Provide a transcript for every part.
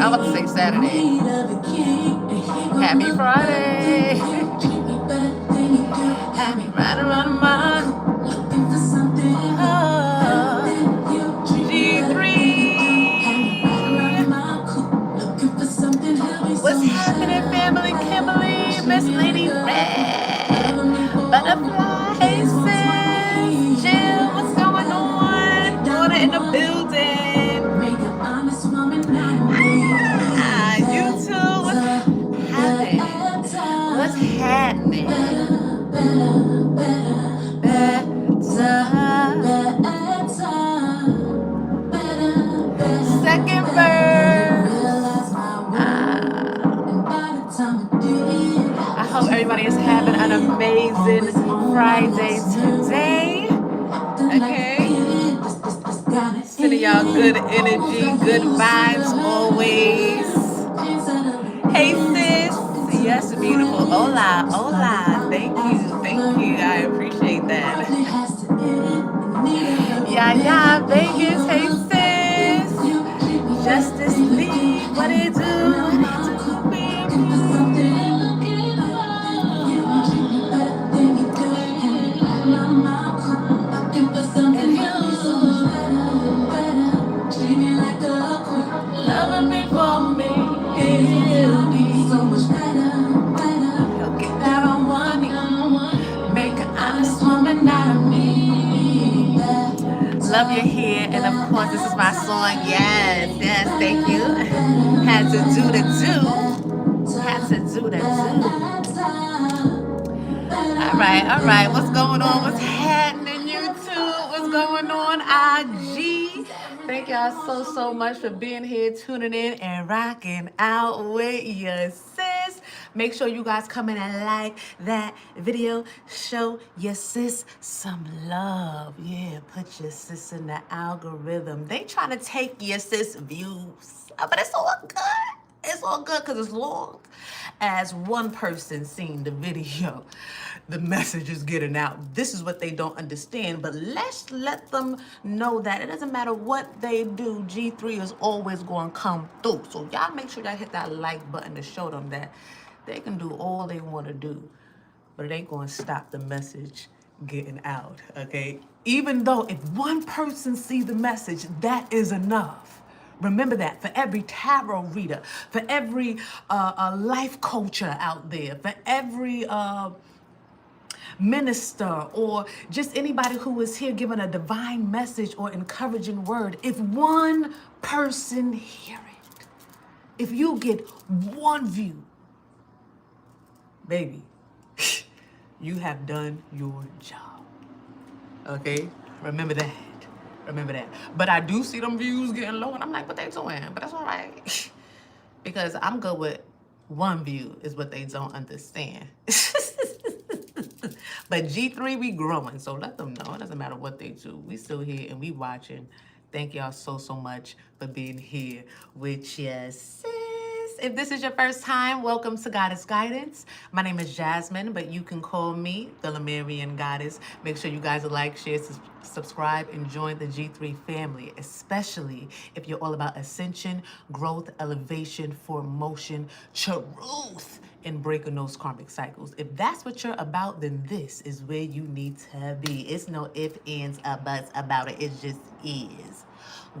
I'm about to say Saturday. Happy Friday. Had me right around my What's happening, family? Kimberly, Miss Lady Red, Butterfly, hey sis, Jill, what's going on? Daughter in the building. You too. What's happening? What's happening? Second verse. I hope everybody is having an amazing Friday today. Okay. Sending y'all good energy, good vibes always. Hey sis. Yes, beautiful. Hola, hola. Thank you. I appreciate that. Yeah, Vegas. Hey sis. Justice League. What it do? Loving me for me. So much better. He'll get that on one knee. Make an honest woman out of me. Love your hair, and of course, this is my song. Yes, thank you. Had to do the do. Had to do the do. All right. What's going on? What's happening, YouTube? What's going on, IG? Thank y'all so much for being here, tuning in, and rocking out with your sis. Make sure you guys come in and like that video. Show your sis some love. Yeah, put your sis in the algorithm. They trying to take your sis views. But it's all good. It's all good because as long as one person seen the video, the message is getting out. This is what they don't understand, but let's let them know that it doesn't matter what they do, G3 is always going to come through. So y'all make sure y'all hit that like button to show them that they can do all they want to do, but it ain't going to stop the message getting out, okay? Even though if one person see the message, that is enough. Remember that for every tarot reader, for every life coacher out there, for every minister, or just anybody who is here giving a divine message or encouraging word, if one person hear it, if you get one view, baby, you have done your job. Okay? Remember that. But I do see them views getting low, and I'm like, what they doing? But that's all right. Because I'm good with one view is what they don't understand. But G3, we growing, so let them know. It doesn't matter what they do. We still here, and we watching. Thank y'all so much for being here with your sis. If this is your first time, welcome to Goddess Guidance. My name is Jasmine, but you can call me the Lemurian Goddess. Make sure you guys like, share, subscribe, and join the G3 family, especially if you're all about ascension, growth, elevation, formation, truth, and breaking those karmic cycles. If that's what you're about, then this is where you need to be. It's no ifs, ands, or buts about it. It just is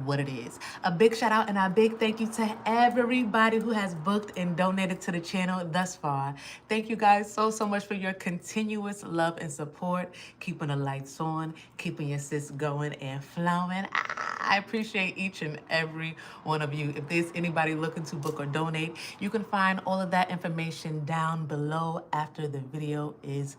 what it is. A big shout out and a big thank you to everybody who has booked and donated to the channel thus far. Thank you guys so much for your continuous love and support, keeping the lights on, keeping your sis going and flowing. I appreciate each and every one of you. If there's anybody looking to book or donate, you can find all of that information down below after the video is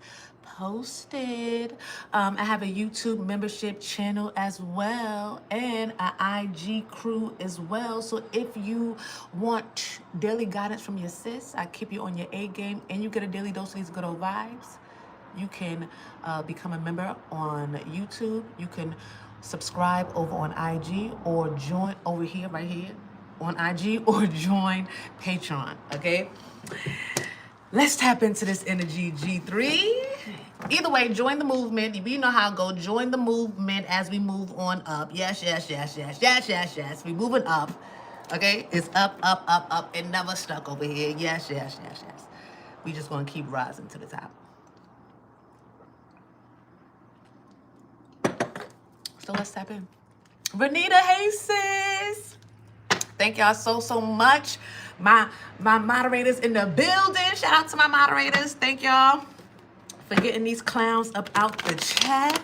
posted. I have a YouTube membership channel as well, and an IG crew as well. So if you want daily guidance from your sis, I keep you on your A game, and you get a daily dose of these good old vibes. You can become a member on YouTube. You can subscribe over on IG, or join over here, right here on IG, or join Patreon, okay? Let's tap into this energy, G3. Either way, join the movement. You know how it go. Join the movement as we move on up. Yes. We moving up. Okay? It's up, up, up, up, and never stuck over here. Yes, yes, yes, yes. We just gonna keep rising to the top. So let's tap in. Renita, hey sis. Thank y'all so much. My moderators in the building. Shout out to my moderators. Thank y'all for getting these clowns up out the chat.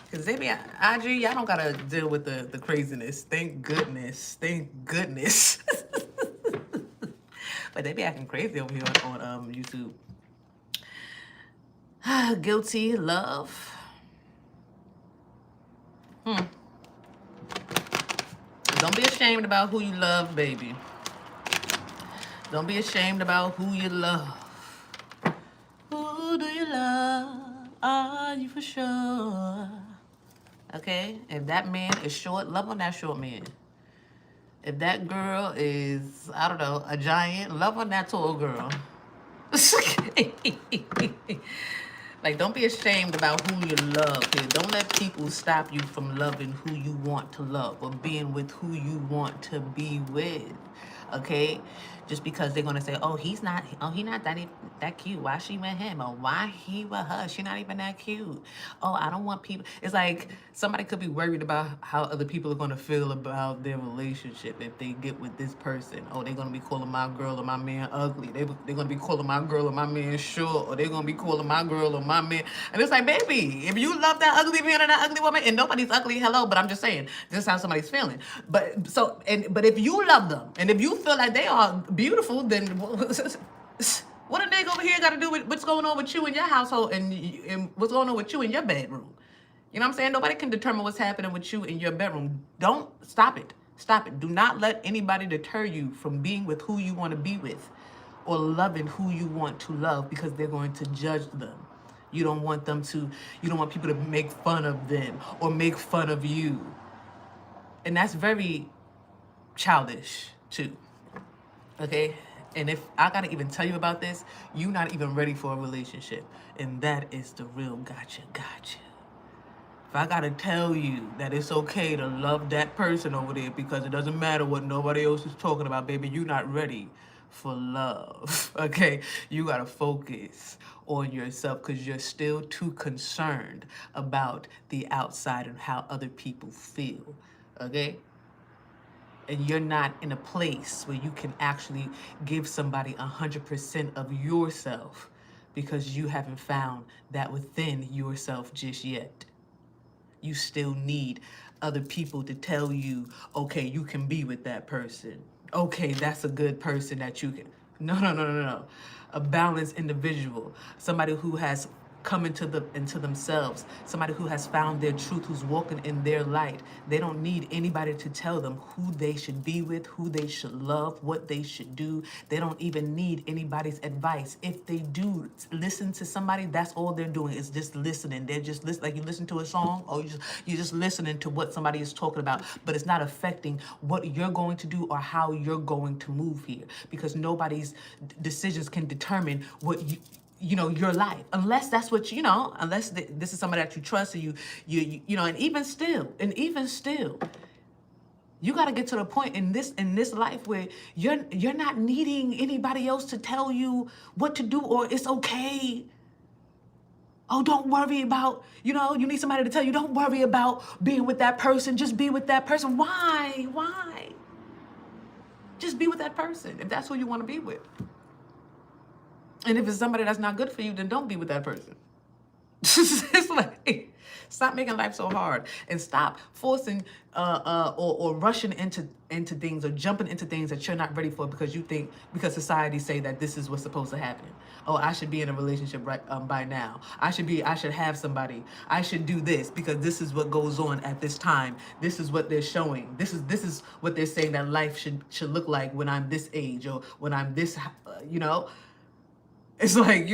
Because they be, IG, y'all don't gotta deal with the craziness. Thank goodness. Thank goodness. But they be acting crazy over here on YouTube. Guilty love. Don't be ashamed about who you love, baby. Don't be ashamed about who you love. Who do you love? Are you for sure? Okay? If that man is short, love on that short man. If that girl is, I don't know, a giant, love on that tall girl. Like, don't be ashamed about who you love here. Don't let people stop you from loving who you want to love or being with who you want to be with. Okay? Just because they're gonna say, oh, he not that cute. Why she with him? Or why he with her? She not even that cute. Oh, I don't want people. It's like somebody could be worried about how other people are gonna feel about their relationship if they get with this person. Oh, they're gonna be calling my girl or my man ugly. They're gonna be calling my girl or my man short, or they're gonna be calling my girl or my man. And it's like, baby, if you love that ugly man or that ugly woman, and nobody's ugly, hello, but I'm just saying, this is how somebody's feeling. But if you love them and if you feel like they are beautiful, then what a nigga over here got to do with what's going on with you in your household and what's going on with you in your bedroom? You know what I'm saying? Nobody can determine what's happening with you in your bedroom. Don't stop it. Stop it. Do not let anybody deter you from being with who you want to be with or loving who you want to love because they're going to judge them. You don't want people to make fun of them or make fun of you. And that's very childish too. Okay? And if I gotta even tell you about this, you're not even ready for a relationship. And that is the real gotcha. If I gotta tell you that it's okay to love that person over there because it doesn't matter what nobody else is talking about, baby, you're not ready for love. Okay? You gotta focus on yourself because you're still too concerned about the outside and how other people feel. Okay? And you're not in a place where you can actually give somebody 100% of yourself because you haven't found that within yourself just yet. You still need other people to tell you, okay, you can be with that person. Okay, that's a good person that you can. No. A balanced individual, somebody who has come into themselves, somebody who has found their truth, who's walking in their light. They don't need anybody to tell them who they should be with, who they should love, what they should do. They don't even need anybody's advice. If they do listen to somebody, that's all they're doing is just listening. They're just listening, like you listen to a song, or you're just listening to what somebody is talking about, but it's not affecting what you're going to do or how you're going to move here, because nobody's decisions can determine what your life, unless that's what unless this is somebody that you trust, and and even still, you got to get to the point in this life where you're not needing anybody else to tell you what to do or it's okay. Oh, don't worry about, you need somebody to tell you, don't worry about being with that person. Just be with that person. Why? Just be with that person if that's who you want to be with. And if it's somebody that's not good for you, then don't be with that person. It's like, stop making life so hard and stop forcing or rushing into things or jumping into things that you're not ready for because society say that this is what's supposed to happen. Oh, I should be in a relationship by now. I should have somebody. I should do this because this is what goes on at this time. This is what they're showing. This is what they're saying that life should look like when I'm this age or when I'm this, It's like,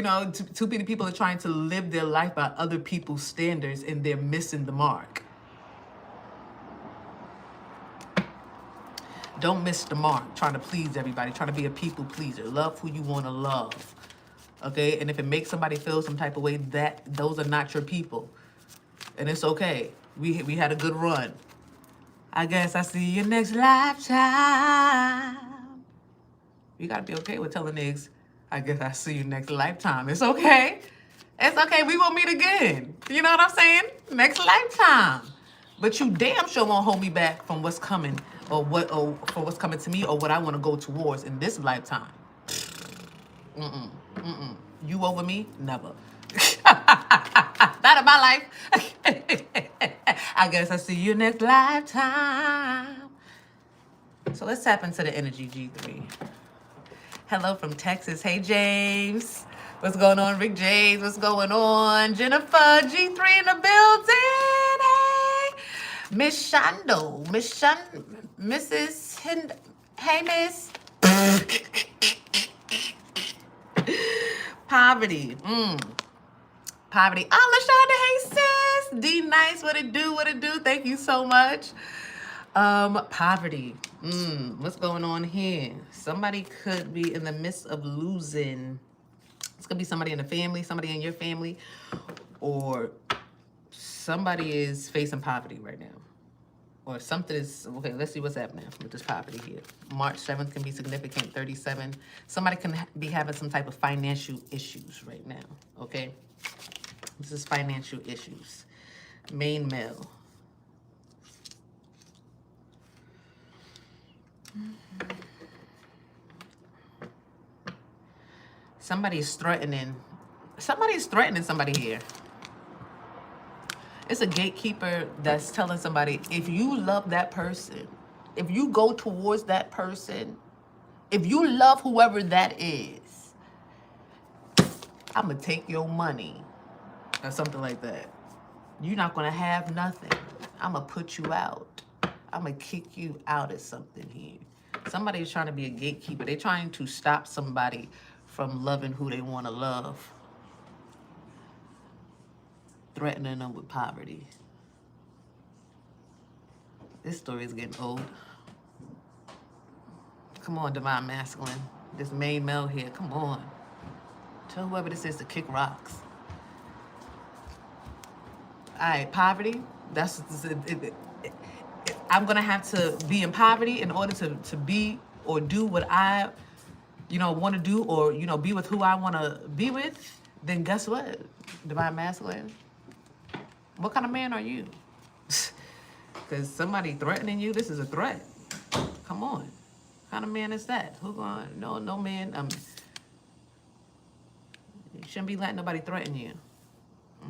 too many people are trying to live their life by other people's standards and they're missing the mark. Don't miss the mark trying to please everybody, trying to be a people pleaser. Love who you want to love. Okay? And if it makes somebody feel some type of way, those are not your people. And it's okay. We had a good run. I guess I see you next lifetime. You gotta be okay with telling niggas, I guess I see you next lifetime. It's okay. It's okay. We will meet again. You know what I'm saying? Next lifetime. But you damn sure won't hold me back from what's coming or for what's coming to me or what I want to go towards in this lifetime. You over me? Never. Not in my life. I guess I see you next lifetime. So let's tap into the energy, G3. Hello from Texas. Hey, James. What's going on, Rick James? What's going on? Jennifer, G3 in the building. Hey. Miss Shando. Mrs. Hey, Miss. Poverty. Poverty. Oh, LaShonda, hey, sis. D Nice, what it do? Thank you so much. Poverty. What's going on here? Somebody could be in the midst of losing. It's gonna be somebody in the family, somebody in your family, or somebody is facing poverty right now. Or something is, okay, let's see what's happening with this poverty here. March 7th can be significant, 37. Somebody can be having some type of financial issues right now, okay? This is financial issues. Main male. Somebody's threatening somebody here. It's a gatekeeper that's telling somebody, if you love that person, if you go towards that person, if you love whoever that is, I'm going to take your money or something like that. You're not going to have nothing. I'm going to put you out. I'm going to kick you out of something here. Somebody's trying to be a gatekeeper. They're trying to stop somebody from loving who they want to love. Threatening them with poverty. This story is getting old. Come on, divine masculine. This main male here, come on. Tell whoever this is to kick rocks. All right, poverty. I'm gonna have to be in poverty in order to be or do what I, want to do, or be with who I want to be with. Then guess what, divine masculine? What kind of man are you? Because somebody threatening you, this is a threat. Come on. What kind of man is that? Who going? No man. You shouldn't be letting nobody threaten you.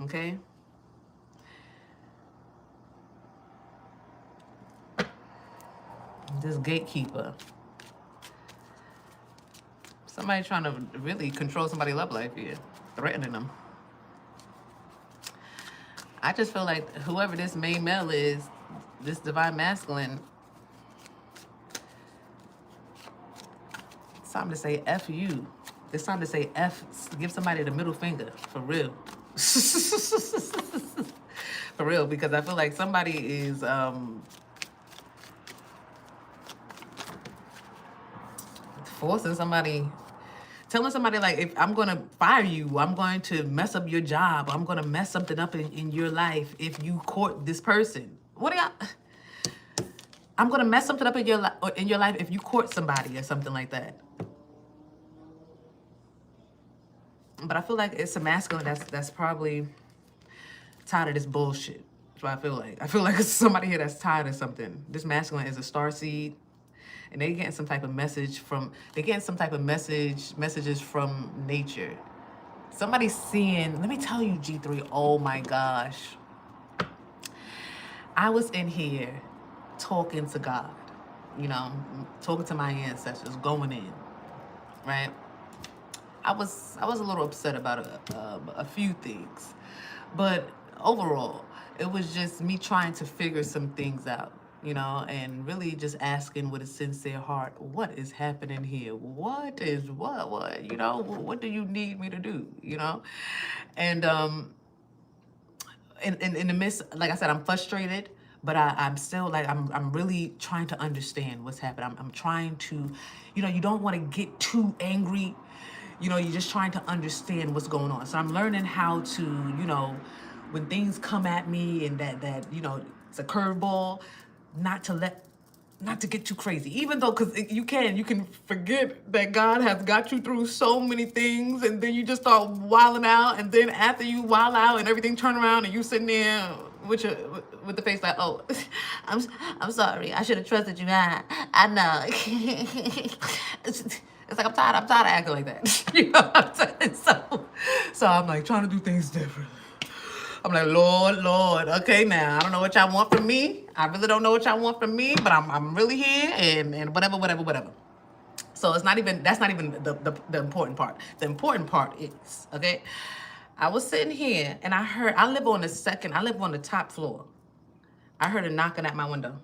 Okay? This gatekeeper. Somebody trying to really control somebody's love life here. Threatening them. I just feel like whoever this main male is, this divine masculine, it's time to say F you. It's time to say F, give somebody the middle finger, for real. For real, because I feel like somebody is forcing somebody, telling somebody, like, if I'm going to fire you, I'm going to mess up your job, I'm going to mess something up in your life if you court this person. What do y'all... I'm going to mess something up in your life if you court somebody or something like that. But I feel like it's a masculine that's probably tired of this bullshit. That's what I feel like. I feel like it's somebody here that's tired of something. This masculine is a starseed. And they getting some type of messages from nature. Somebody's seeing, let me tell you, G3, oh my gosh. I was in here talking to God, talking to my ancestors, going in, right? I was a little upset about a few things, but overall, it was just me trying to figure some things out. And really just asking with a sincere heart, what is happening here? What do you need me to do? And in the midst, like I said, I'm frustrated, but I'm still like, I'm really trying to understand what's happening. I'm trying to, you don't want to get too angry. You're just trying to understand what's going on. So I'm learning how to, when things come at me and that it's a curveball, not to get too crazy, even though, because you can forget that God has got you through so many things, and then you just start wilding out, and then after you wild out and everything turn around and you sitting there with the face like, oh, I'm I'm sorry, I should have trusted you. I know. It's like I'm tired of acting like that. You know what I'm saying? So I'm like trying to do things differently. I'm like, Lord, okay, now I don't know what y'all want from me. I really don't know what y'all want from me, but I'm really here, and whatever. So that's not even the important part. The important part is, okay, I was sitting here and I live on the top floor. I heard a knocking at my window.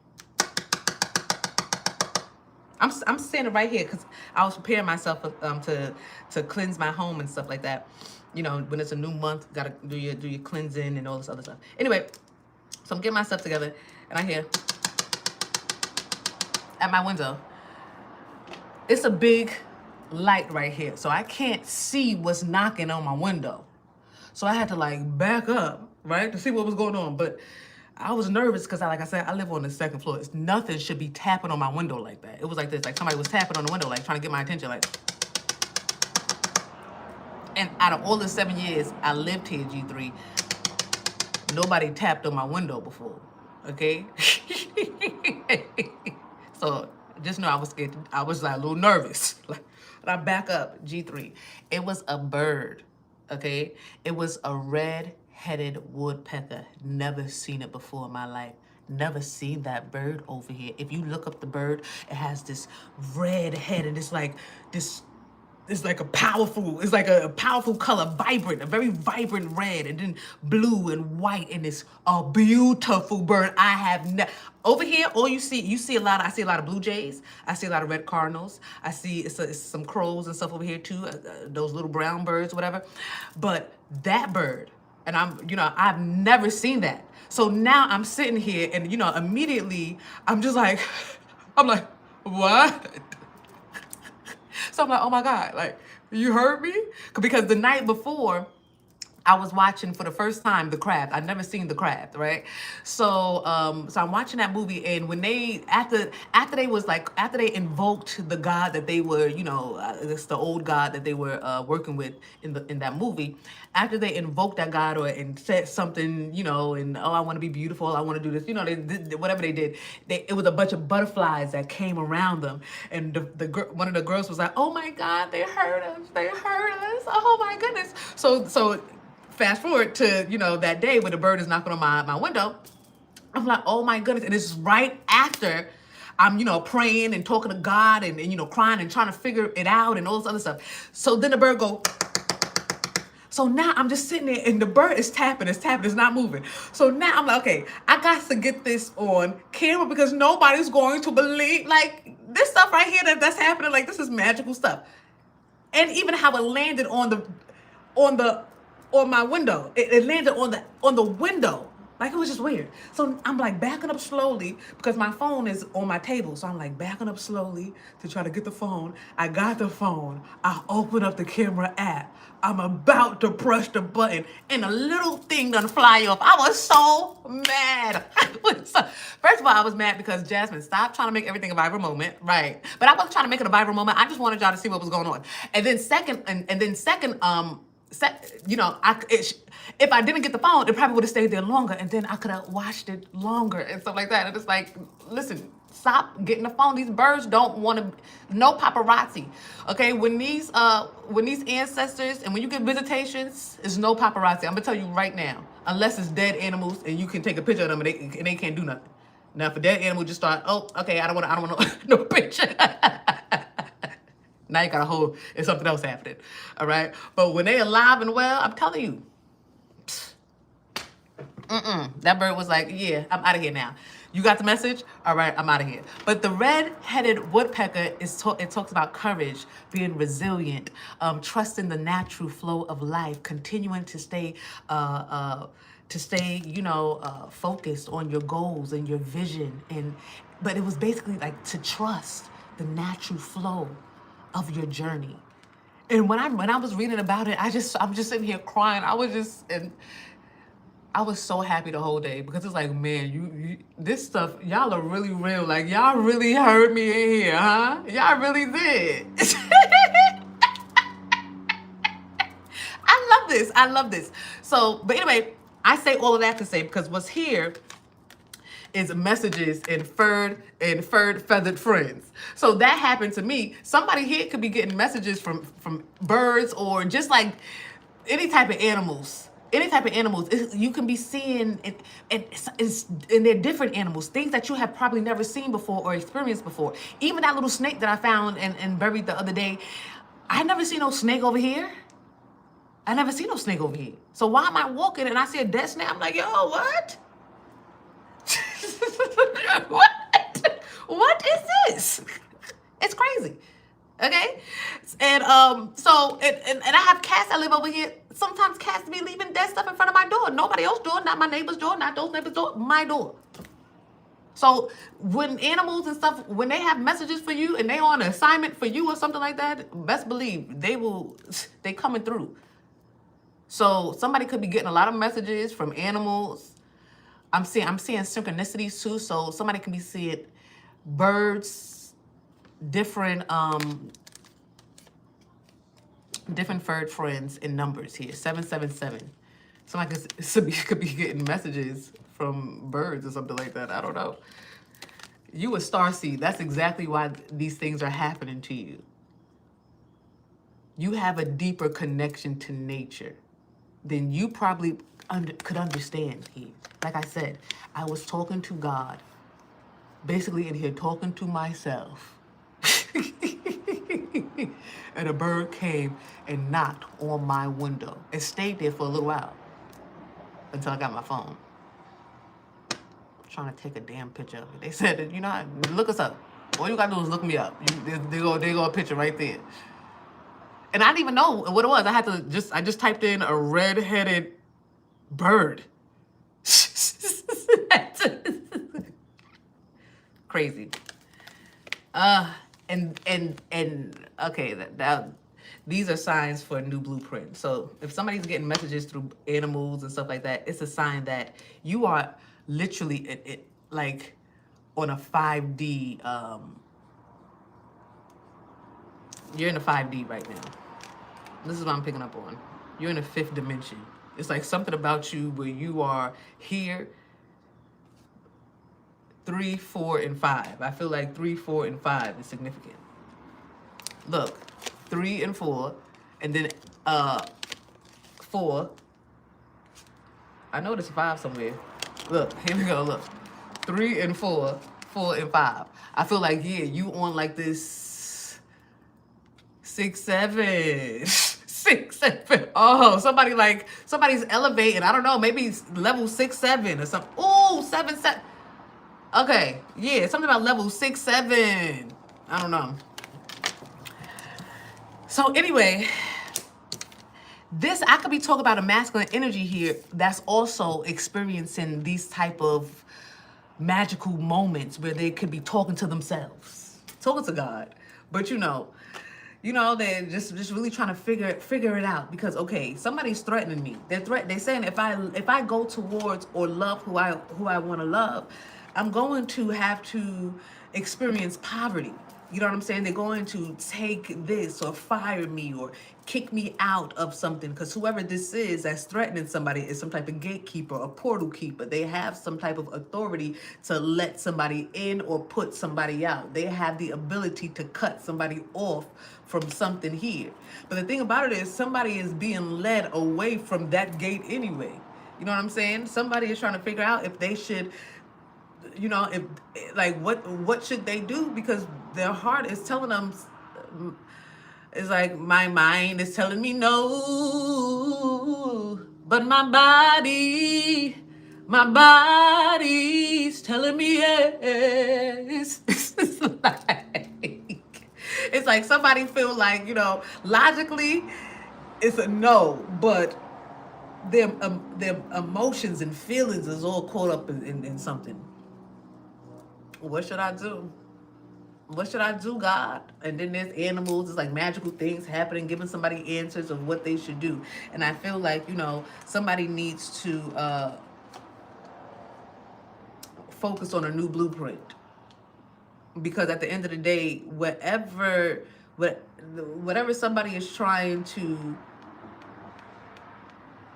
I'm standing right here because I was preparing myself to cleanse my home and stuff like that. You know, when it's a new month, gotta do your cleansing and all this other stuff. Anyway, so I'm getting myself together, and I hear at my window. It's a big light right here, so I can't see what's knocking on my window. So I had to like back up, right, to see what was going on. But I was nervous because, like I said, I live on the second floor. Nothing should be tapping on my window like that. It was like this, like somebody was tapping on the window, like trying to get my attention, like. And out of all the 7 years I lived here, G3, nobody tapped on my window before, okay? So just know I was scared. I was like a little nervous. Like, and I back up, G3. It was a bird, okay? It was a red-headed woodpecker. Never seen it before in my life. Never seen that bird over here. If you look up the bird, it has this red head, and it's like this. It's like a powerful color, a very vibrant red, and then blue and white, and it's a beautiful bird. I have over here, all I see a lot of blue jays. I see a lot of red cardinals. I see it's some crows and stuff over here too. Those little brown birds, whatever. But that bird, and I've never seen that. So now I'm sitting here, and immediately I'm just like, I'm like, what? So I'm like, oh my God, like, you heard me? Because the night before, I was watching for the first time The Craft. I'd never seen The Craft, right? So I'm watching that movie, and when after they invoked the God that they were, it's the old God that they were working with in that movie. After they invoked that God and said something, and I want to be beautiful, I want to do this, they did whatever they did. It was a bunch of butterflies that came around them, and one of the girls was like, oh my God, they heard us, oh my goodness. So fast forward to, that day when the bird is knocking on my window. I'm like, oh my goodness. And it's right after I'm, praying and talking to God and crying and trying to figure it out and all this other stuff. So then the bird go. So now I'm just sitting there, and the bird is tapping, it's not moving. So now I'm like, okay, I got to get this on camera because nobody's going to believe, like, this stuff right here that's happening, like, this is magical stuff. And even how it landed on my window. It landed on the window. Like, it was just weird. So I'm like backing up slowly because my phone is on my table. So I'm like backing up slowly to try to get the phone. I got the phone. I open up the camera app. I'm about to press the button, and a little thing done fly off. I was so mad. First of all, I was mad because Jasmine, stop trying to make everything a viral moment, right? But I wasn't trying to make it a viral moment. I just wanted y'all to see what was going on. And then second, if I didn't get the phone, it probably would have stayed there longer, and then I could have watched it longer and stuff like that. And it's like, listen, stop getting the phone. These birds don't want to. No paparazzi, okay? When these ancestors and when you get visitations, it's no paparazzi. I'm gonna tell you right now, unless it's dead animals and you can take a picture of them and they can't do nothing. Now, if a dead animal just start, oh, okay, I don't want no picture. Now you got a whole, it's something else happening, all right? But when they alive and well, I'm telling you, that bird was like, yeah, I'm out of here now. You got the message? All right, I'm out of here. But the red-headed woodpecker, it talks about courage, being resilient, trusting the natural flow of life, continuing to stay, focused on your goals and your vision. But it was basically like to trust the natural flow of your journey. And when I was reading about it, I'm just sitting here crying. I I was so happy the whole day because it's like, man, you this stuff, y'all are really real. Like, y'all really heard me in here, huh? Y'all really did. I love this. I love this. So, but anyway, I say all of that to say because what's here is messages and furred feathered friends. So that happened to me. Somebody here could be getting messages from birds or just like any type of animals. Any type of animals. You can be seeing it, and they're different animals, things that you have probably never seen before or experienced before. Even that little snake that I found and buried the other day, I never seen no snake over here. I never seen no snake over here. So why am I walking and I see a dead snake? I'm like, yo, what? What is this? It's crazy. Okay? And so and I have cats that live over here. Sometimes cats be leaving dead stuff in front of my door. Nobody else's door, not my neighbor's door, not those neighbor's door, my door. So when animals and stuff, when they have messages for you and they on an assignment for you or something like that, best believe they coming through. So somebody could be getting a lot of messages from animals. I'm seeing synchronicities too. So somebody can be seeing birds, different furred friends in numbers here. 777. Somebody could be getting messages from birds or something like that. I don't know. You a starseed. That's exactly why these things are happening to you. You have a deeper connection to nature than you probably could understand here. Like I said, I was talking to God, basically in here talking to myself. And a bird came and knocked on my window and stayed there for a little while until I got my phone. Trying to take a damn picture of it. They said, you know, look us up. All you gotta do is look me up. There go a picture right there. And I didn't even know what it was. I just typed in a red-headed bird. Crazy. And okay, that these are signs for a new blueprint. So if somebody's getting messages through animals and stuff like that, it's a sign that you are literally like on a 5D. You're in a 5D right now. This is what I'm picking up on. You're in a 5th dimension. It's like something about you where you are here. 3, 4, and 5. I feel like 3, 4, and 5 is significant. Look, 3 and 4, and then 4. I know there's 5 somewhere. Look, here we go. Look, 3 and 4, 4 and 5. I feel like you on like this 6, 7. 6, 7. Oh, somebody's elevating. I don't know, maybe level 6, 7 or something. Ooh, 7, 7. Okay, yeah, something about level 6, 7. I don't know. So anyway, I could be talking about a masculine energy here that's also experiencing these type of magical moments where they could be talking to themselves, talking to God. But you know, they're just really trying to figure it out because okay, somebody's threatening me. They're saying if I go towards or love who I want to love, I'm going to have to experience poverty. You know what I'm saying? They're going to take this or fire me or kick me out of something because whoever this is that's threatening somebody is some type of gatekeeper or portal keeper. They have some type of authority to let somebody in or put somebody out. They have the ability to cut somebody off from something here. But the thing about it is somebody is being led away from that gate anyway. You know what I'm saying? Somebody is trying to figure out if they should, you know, if like what should they do because their heart is telling them, it's like my mind is telling me no, but my body's telling me yes. It's like somebody feel like, you know, logically it's a no, but their emotions and feelings is all caught up in something. What should I do? What should I do, God? And then there's animals, it's like magical things happening, giving somebody answers of what they should do. And I feel like, you know, somebody needs to focus on a new blueprint. Because at the end of the day, whatever somebody is trying to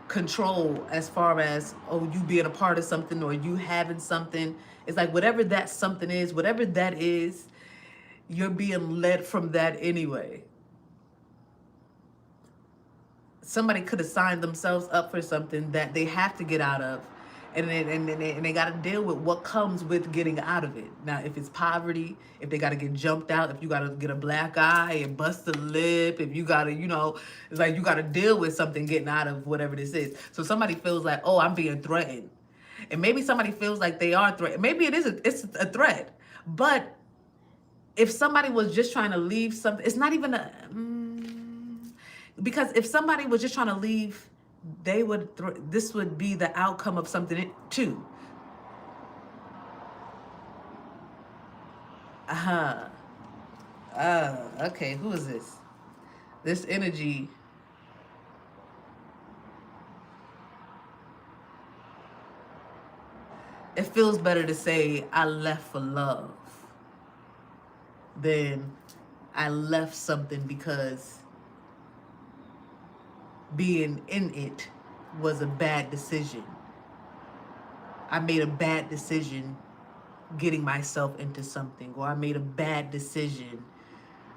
control, as far as, oh, you being a part of something or you having something, it's like whatever that something is, whatever that is, you're being led from that anyway. Somebody could have signed themselves up for something that they have to get out of, and they got to deal with what comes with getting out of it. Now, if it's poverty, if they got to get jumped out, if you got to get a black eye and bust a lip, if you got to, it's like you got to deal with something getting out of whatever this is. So somebody feels like, oh, I'm being threatened. And maybe somebody feels like they are threatened. Maybe it's a threat. But if somebody was just trying to leave something, it's not even a... because if somebody was just trying to leave, they would this would be the outcome of something too. Okay, who is this? This energy. It feels better to say I left for love than I left something because being in it was a bad decision. I made a bad decision getting myself into something, or I made a bad decision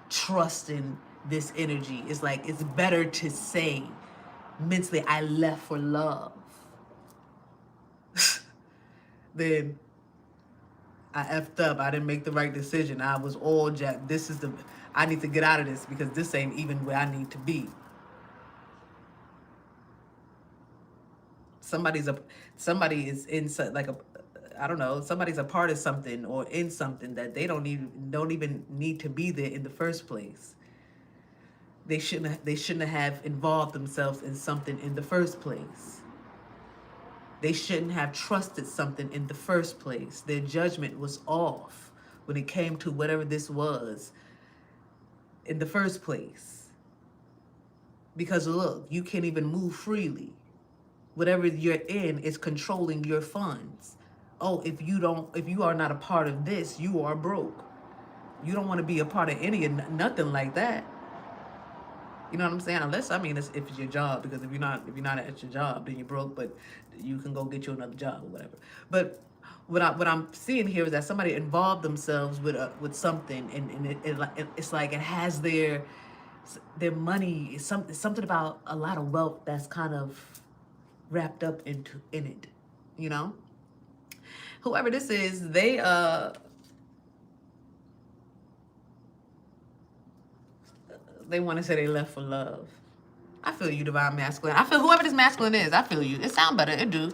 trusting this energy. It's like, it's better to say mentally, I left for love than I effed up. I didn't make the right decision. I was all jacked. I need to get out of this because this ain't even where I need to be. Somebody is in like I don't know, somebody's a part of something or in something that they don't even need to be there in the first place. They shouldn't have involved themselves in something in the first place. They shouldn't have trusted something in the first place. Their judgment was off when it came to whatever this was in the first place. Because look, you can't even move freely. Whatever you're in is controlling your funds. Oh, if you are not a part of this, you are broke. You don't want to be a part of nothing like that. You know what I'm saying? Unless, if it's your job, because if you're not at your job, then you're broke, but you can go get you another job or whatever. But what I'm seeing here is that somebody involved themselves with something, and it's like it has their money, something about a lot of wealth that's kind of wrapped up in it, Whoever this is, they want to say they left for love. I feel you, divine masculine. I feel whoever this masculine is, I feel you. It sound better, it do,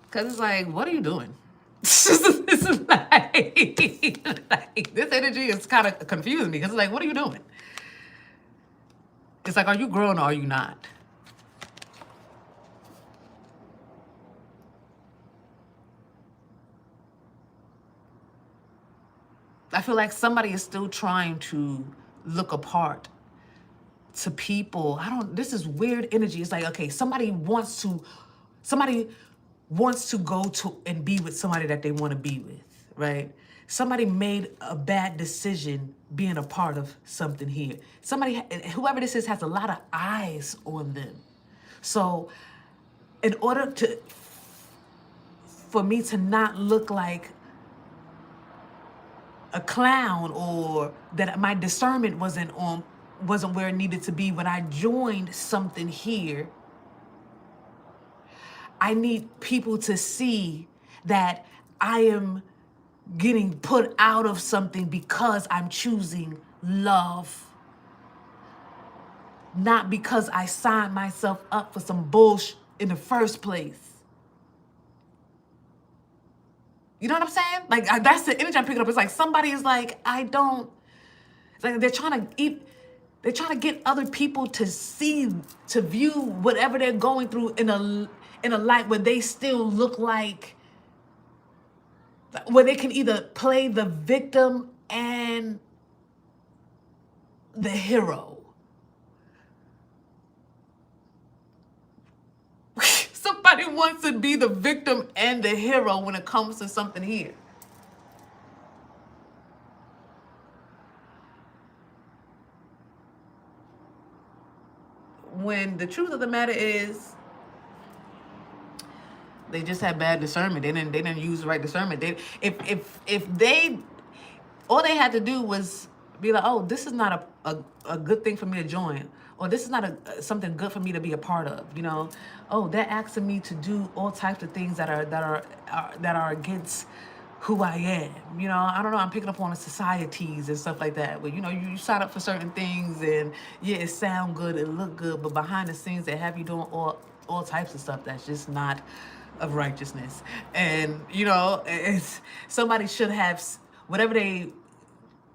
Because it's like, what are you doing? It's like, this energy is kind of confusing me because it's like, what are you doing? It's like, are you growing or are you not? I feel like somebody is still trying to look apart to people. This is weird energy. It's like, okay, somebody wants to go to and be with somebody that they want to be with, right? Somebody made a bad decision being a part of something here. Whoever this is has a lot of eyes on them. So in order for me to not look like a clown, or that my discernment wasn't where it needed to be when I joined something here, I need people to see that I am getting put out of something because I'm choosing love, not because I signed myself up for some bullshit in the first place. You know what I'm saying? Like, that's the energy I'm picking up. It's like somebody is like, it's like they're trying to get other people to view whatever they're going through in a light where they still look like, where they can either play the victim and the hero. Somebody wants to be the victim and the hero when it comes to something here. When the truth of the matter is, they just had bad discernment. They didn't use the right discernment. If they, all they had to do was be like, oh, this is not a good thing for me to join, or this is not something good for me to be a part of. You know, oh, they're asking me to do all types of things that are against who I am. You know, I don't know. I'm picking up on the societies and stuff like that. But you know, you sign up for certain things, and yeah, it sound good, it look good, but behind the scenes, they have you doing all types of stuff that's just not of righteousness. And you know, it's somebody should have whatever they,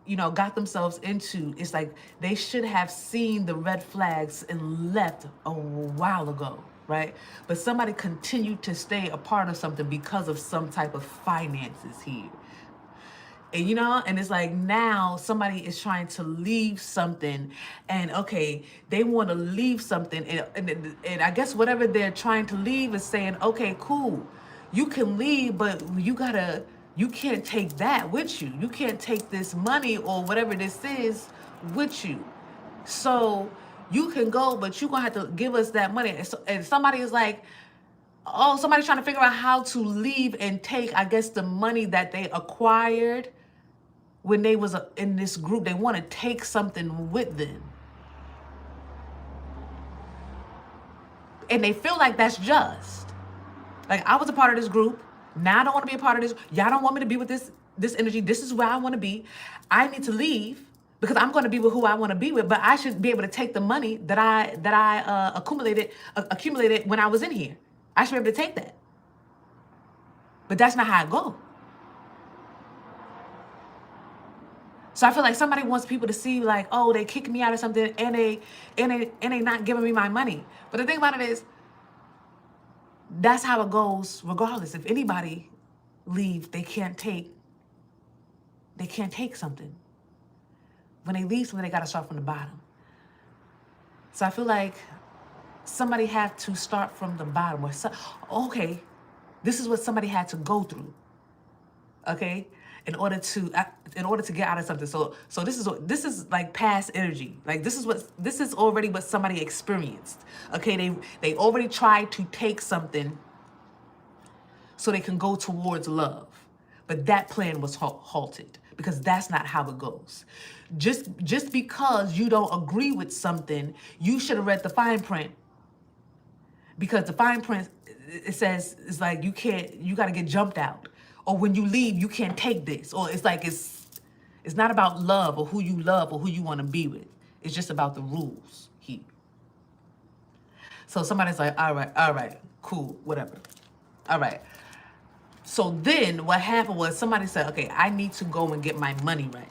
you know, got themselves into. It's like they should have seen the red flags and left a while ago, right? But somebody continued to stay a part of something because of some type of finances here. And you know, and it's like now somebody is trying to leave something, and okay, they want to leave something, and I guess whatever they're trying to leave is saying, okay, cool, you can leave, but you can't take that with you. You can't take this money or whatever this is with you. So you can go, but you're gonna have to give us that money. And somebody is like, oh, somebody's trying to figure out how to leave and take, I guess, the money that they acquired when they was in this group. They want to take something with them. And they feel like that's just. Like, I was a part of this group. Now I don't want to be a part of this. Y'all don't want me to be with this energy. This is where I want to be. I need to leave because I'm going to be with who I want to be with. But I should be able to take the money that I accumulated when I was in here. I should be able to take that. But that's not how I go. So I feel like somebody wants people to see like, oh, they kicked me out of something and they not giving me my money. But the thing about it is, that's how it goes regardless. If anybody leave, they can't take something. When they leave something, they gotta start from the bottom. So I feel like somebody had to start from the bottom. Okay, this is what somebody had to go through. Okay, in order to get out of something. So this is like past energy. Like this is already what somebody experienced. Okay, they already tried to take something so they can go towards love, but that plan was halted because that's not how it goes. Just because you don't agree with something, you should have read the fine print. Because the fine print, it says, it's like you got to get jumped out. Or when you leave, you can't take this. Or it's like, it's not about love or who you love or who you want to be with. It's just about the rules here. So somebody's like, all right, cool, whatever. All right. So then what happened was somebody said, okay, I need to go and get my money right.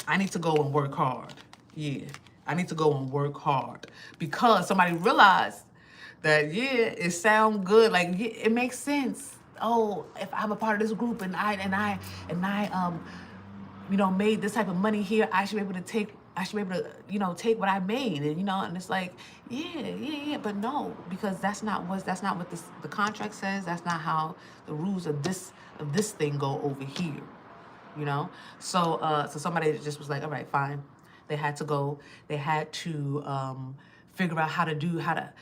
I need to go and work hard. Yeah, I need to go and work hard because somebody realized that, yeah, it sounds good. Like, yeah, it makes sense. Oh, if I'm a part of this group and I made this type of money here, I should be able to take what I made. And, and it's like, yeah, but no, because that's not what the contract says. That's not how the rules of this thing go over here. So somebody just was like, all right, fine. They had to go. They had to figure out how to.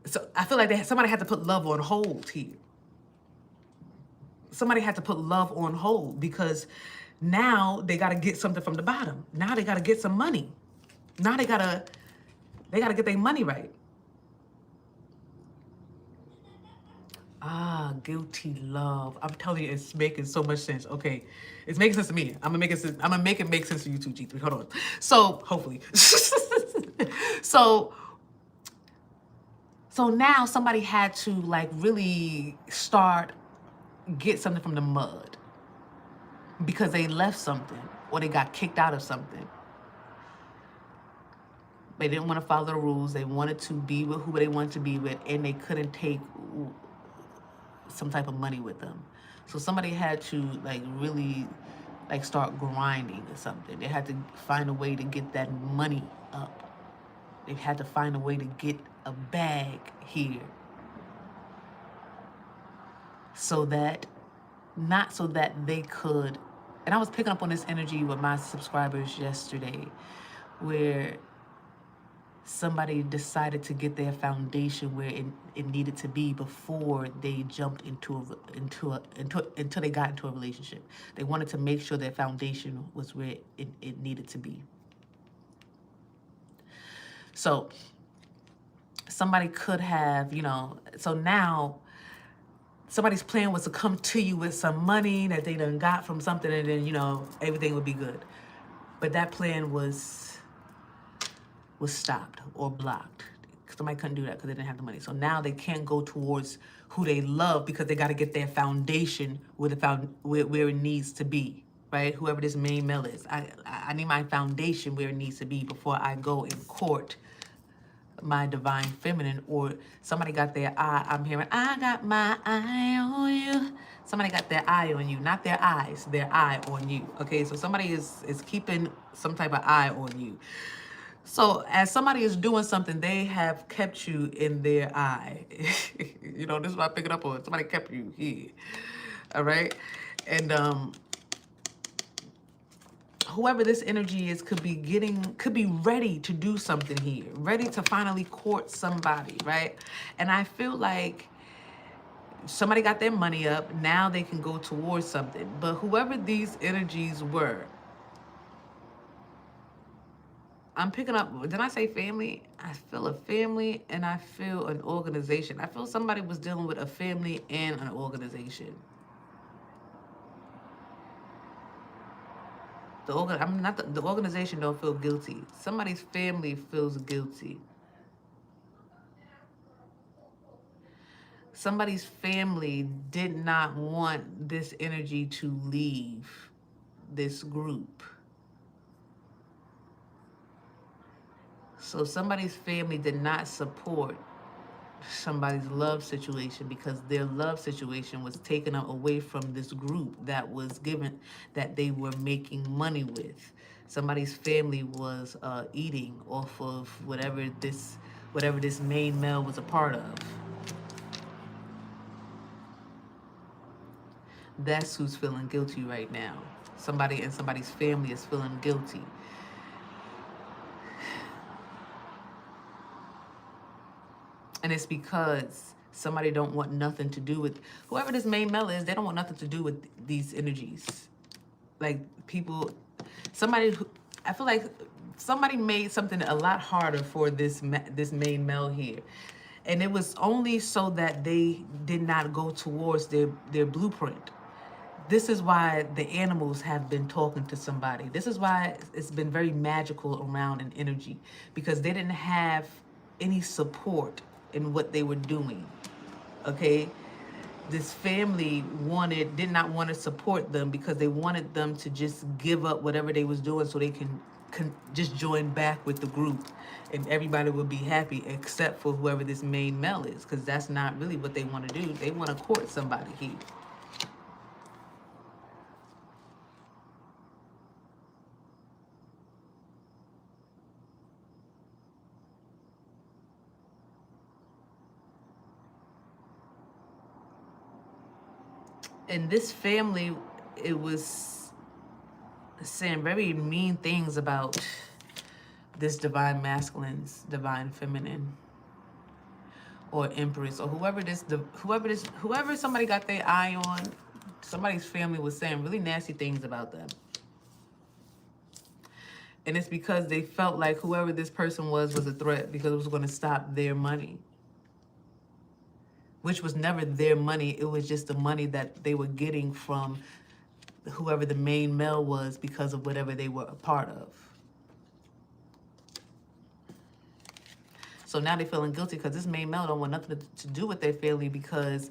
So I feel like somebody had to put love on hold here. Somebody had to put love on hold because now they got to get something from the bottom. Now they got to get some money. Now they got to get their money right. Guilty love. I'm telling you, it's making so much sense. Okay, it's making sense to me. I'm gonna make it make sense to you too, G3. Hold on. So hopefully. So now somebody had to like really get something from the mud because they left something or they got kicked out of something. They didn't want to follow the rules. They wanted to be with who they wanted to be with, and they couldn't take some type of money with them. So somebody had to like really like start grinding or something. They had to find a way to get that money up. They had to find a way to get a bag here so that, not so that they could, and I was picking up on this energy with my subscribers yesterday, where somebody decided to get their foundation where it needed to be before they jumped until they got into a relationship. They wanted to make sure their foundation was where it needed to be. So somebody could have, so now somebody's plan was to come to you with some money that they done got from something, and then, everything would be good. But that plan was stopped or blocked. Somebody couldn't do that because they didn't have the money. So now they can't go towards who they love because they got to get their foundation where it needs to be, right? Whoever this main male is, I need my foundation where it needs to be before I go and court my divine feminine. Or somebody got their eye. I'm hearing, I got my eye on you. Somebody got their eye on you, not their eyes, their eye on you. Okay, so somebody is keeping some type of eye on you. So as somebody is doing something, they have kept you in their eye. This is what I pick it up on. Somebody kept you here. All right. And whoever this energy is could be ready to do something here, ready to finally court somebody, right? And I feel like somebody got their money up. Now they can go towards something. But whoever these energies were, I'm picking up, did I say family? I feel a family and I feel an organization. I feel somebody was dealing with a family and an organization. The organization don't feel guilty. Somebody's family feels guilty. Somebody's family did not want this energy to leave this group. So somebody's family did not support somebody's love situation because their love situation was taken away from this group that was given, that they were making money with. Somebody's family was eating off of whatever this main male was a part of. That's who's feeling guilty right now. Somebody in somebody's family is feeling guilty. And it's because somebody don't want nothing to do with, whoever this main male is, they don't want nothing to do with these energies. Like people, I feel like somebody made something a lot harder for this main male here. And it was only so that they did not go towards their blueprint. This is why the animals have been talking to somebody. This is why it's been very magical around in energy, because they didn't have any support in what they were doing. Okay, this family did not want to support them because they wanted them to just give up whatever they was doing so they can just join back with the group and everybody would be happy except for whoever this main male is, because that's not really what they want to do. They want to court somebody here. And this family, it was saying very mean things about this divine masculine's divine feminine, or empress, or whoever somebody got their eye on. Somebody's family was saying really nasty things about them. And it's because they felt like whoever this person was a threat, because it was going to stop their money. Which was never their money. It was just the money that they were getting from whoever the main male was because of whatever they were a part of. So now they're feeling guilty because this main male don't want nothing to do with their family, because,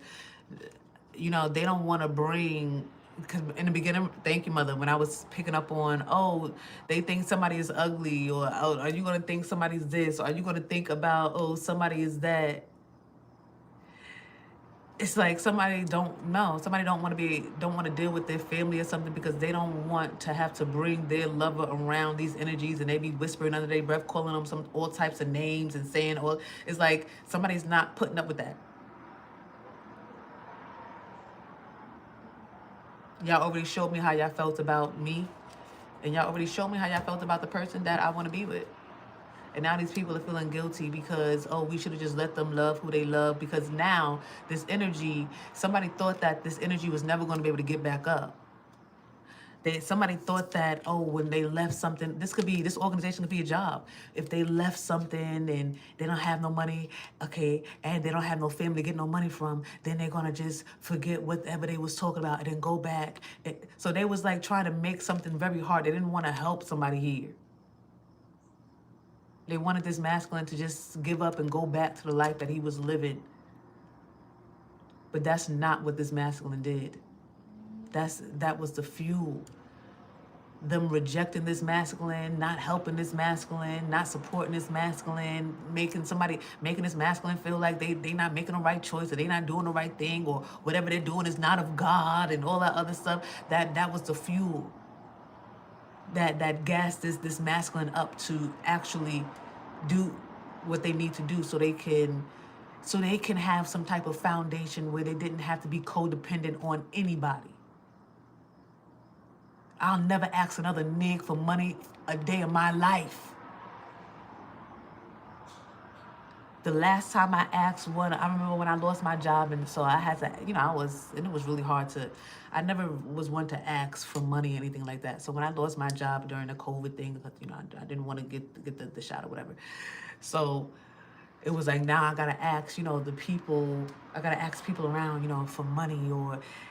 they don't want to bring, because in the beginning, thank you, mother, when I was picking up on, they think somebody is ugly, or, are you going to think somebody's this, or are you going to think about, somebody is that? it's like somebody don't know. Somebody don't want to deal with their family or something because they don't want to have to bring their lover around these energies, and they be whispering under their breath, calling them all types of names and saying all. It's like somebody's not putting up with that. Y'all already showed me how y'all felt about me, and y'all already showed me how y'all felt about the person that I want to be with. And now these people are feeling guilty because, oh, we should have just let them love who they love, because now this energy, somebody thought that this energy was never going to be able to get back up. Somebody thought that, oh, when they left something, this organization could be a job. If they left something and they don't have no money, okay, and they don't have no family to get no money from, then they're gonna just forget whatever they was talking about and then go back. So they was like trying to make something very hard. They didn't want to help somebody here. They wanted this masculine to just give up and go back to the life that he was living. But that's not what this masculine did. That was the fuel. Them rejecting this masculine, not helping this masculine, not supporting this masculine, making this masculine feel like they not making the right choice, or they not doing the right thing, or whatever they're doing is not of God, and all that other stuff. That was the fuel that gassed this masculine up to actually do what they need to do, so they can have some type of foundation where they didn't have to be codependent on anybody. I'll never ask another nig for money a day of my life. The last time I asked one, I remember when I lost my job, and so I had to, and it was really hard I never was one to ask for money or anything like that. So when I lost my job during the COVID thing, because, I didn't want to get the shot or whatever. So it was like, now I gotta ask, I gotta ask people around, for money,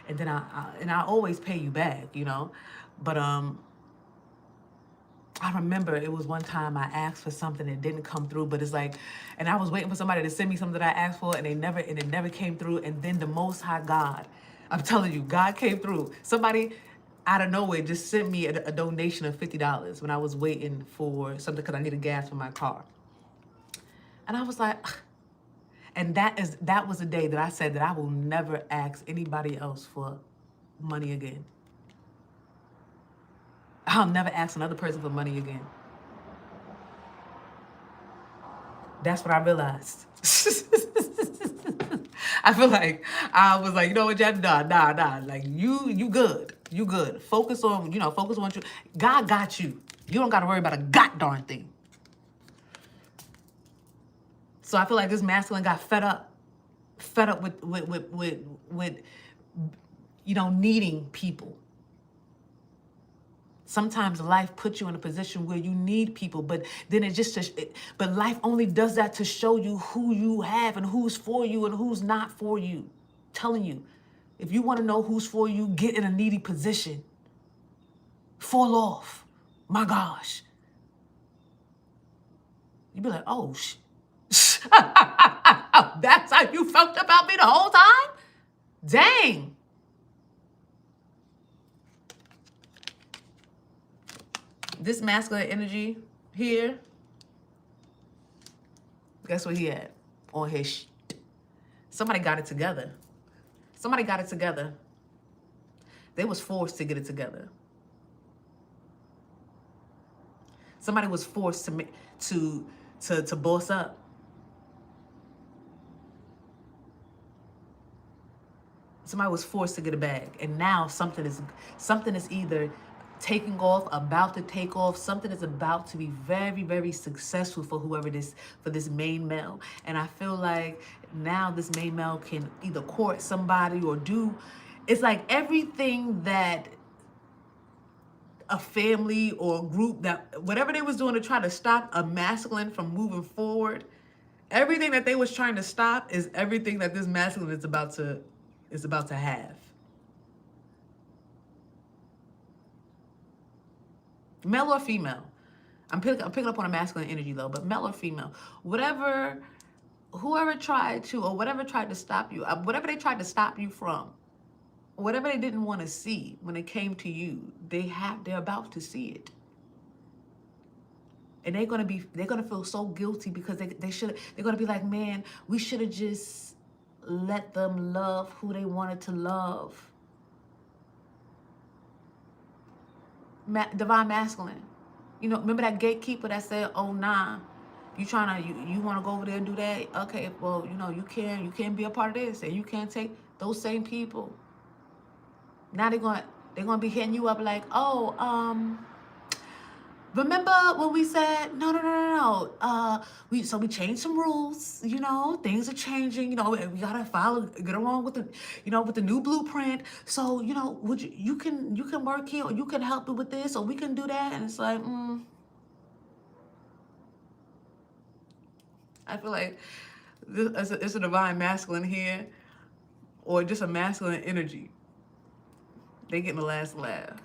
and then I always pay you back, but I remember it was one time I asked for something and it didn't come through, but it's like, and I was waiting for somebody to send me something that I asked for, and it never came through. And then the Most High God, I'm telling you, God came through. Somebody out of nowhere just sent me a donation of $50 when I was waiting for something because I needed gas for my car. And I was like, and that was the day that I said that I will never ask anybody else for money again. I'll never ask another person for money again. That's what I realized. I feel like I was like, you know what, Jasmine, nah. Like you good. You good. Focus on you. God got you. You don't got to worry about a goddamn thing. So I feel like this masculine got fed up with needing people. Sometimes life puts you in a position where you need people, but then but life only does that to show you who you have and who's for you and who's not for you. I'm telling you, if you want to know who's for you, get in a needy position. Fall off. My gosh. You'd be like, oh, that's how you felt about me the whole time? Dang. This masculine energy here, guess what he had on his shit? Somebody got it together. They was forced to get it together. Somebody was forced to boss up. Somebody was forced to get a bag, and now something is either taking off, about to take off. Something is about to be very, very successful for this main male. And I feel like now this main male can either court somebody or it's like everything that a family or a group, that whatever they was doing to try to stop a masculine from moving forward, everything that they was trying to stop is everything that this masculine is about to have. Male or female. I'm picking up on a masculine energy though, but male or female. Whoever tried to, or whatever tried to stop you, whatever they tried to stop you from, whatever they didn't want to see when it came to you, they're about to see it. And they're gonna feel so guilty because they're gonna be like, man, we should have just let them love who they wanted to love. Divine masculine. You know, remember that gatekeeper that said, oh, nah, you want to go over there and do that? Okay, well, you know, you can't be a part of this, and you can't take those same people. Now they're gonna be hitting you up like, oh, remember when we said no? We changed some rules. You know, things are changing. You know, we gotta get along with with the new blueprint. So you know, you can work here, or you can help me with this, or we can do that. And it's like, I feel like it's a divine masculine here, or just a masculine energy. They getting the last laugh.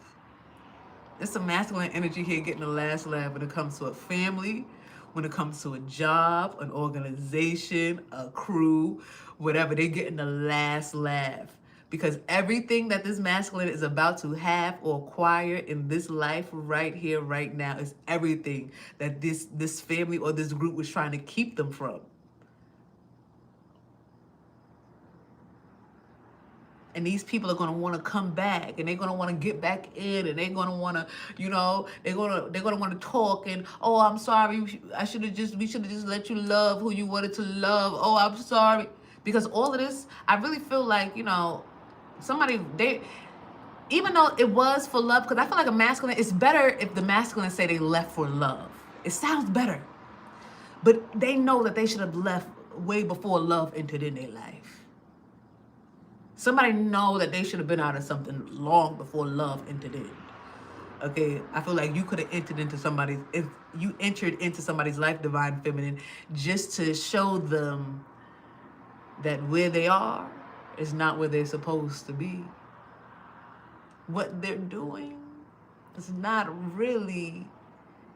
It's a masculine energy here getting the last laugh when it comes to a family, when it comes to a job, an organization, a crew, whatever. They're getting the last laugh. Because everything that this masculine is about to have or acquire in this life right here, right now, is everything that this family or this group was trying to keep them from. And these people are going to want to come back, and they're going to want to get back in, and they're going to want to, you know, they're going to want to talk, and, oh, I'm sorry, we should have just let you love who you wanted to love. Oh, I'm sorry. Because all of this, I really feel like, you know, even though it was for love, because I feel like a masculine, it's better if the masculine say they left for love. It sounds better. But they know that they should have left way before love entered in their life. Somebody know that they should have been out of something long before love entered in. Okay, I feel like you could have entered into somebody's, if you entered into somebody's life, divine feminine, just to show them that where they are is not where they're supposed to be. What they're doing is not really,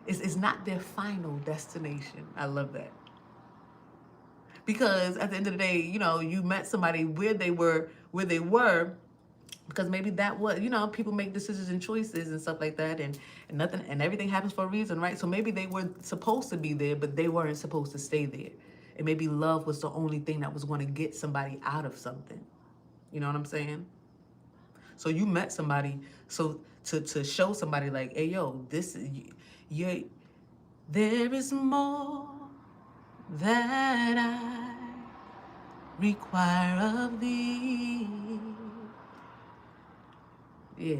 it's not their final destination. I love that. Because at the end of the day, you know, you met somebody where they were, because maybe that was, you know, people make decisions and choices and stuff like that, and nothing, and everything happens for a reason, right? So maybe they were supposed to be there, but they weren't supposed to stay there. And maybe love was the only thing that was going to get somebody out of something. You know what I'm saying? So you met somebody, so to show somebody like, hey, yo, there is more that I require of thee. Yeah,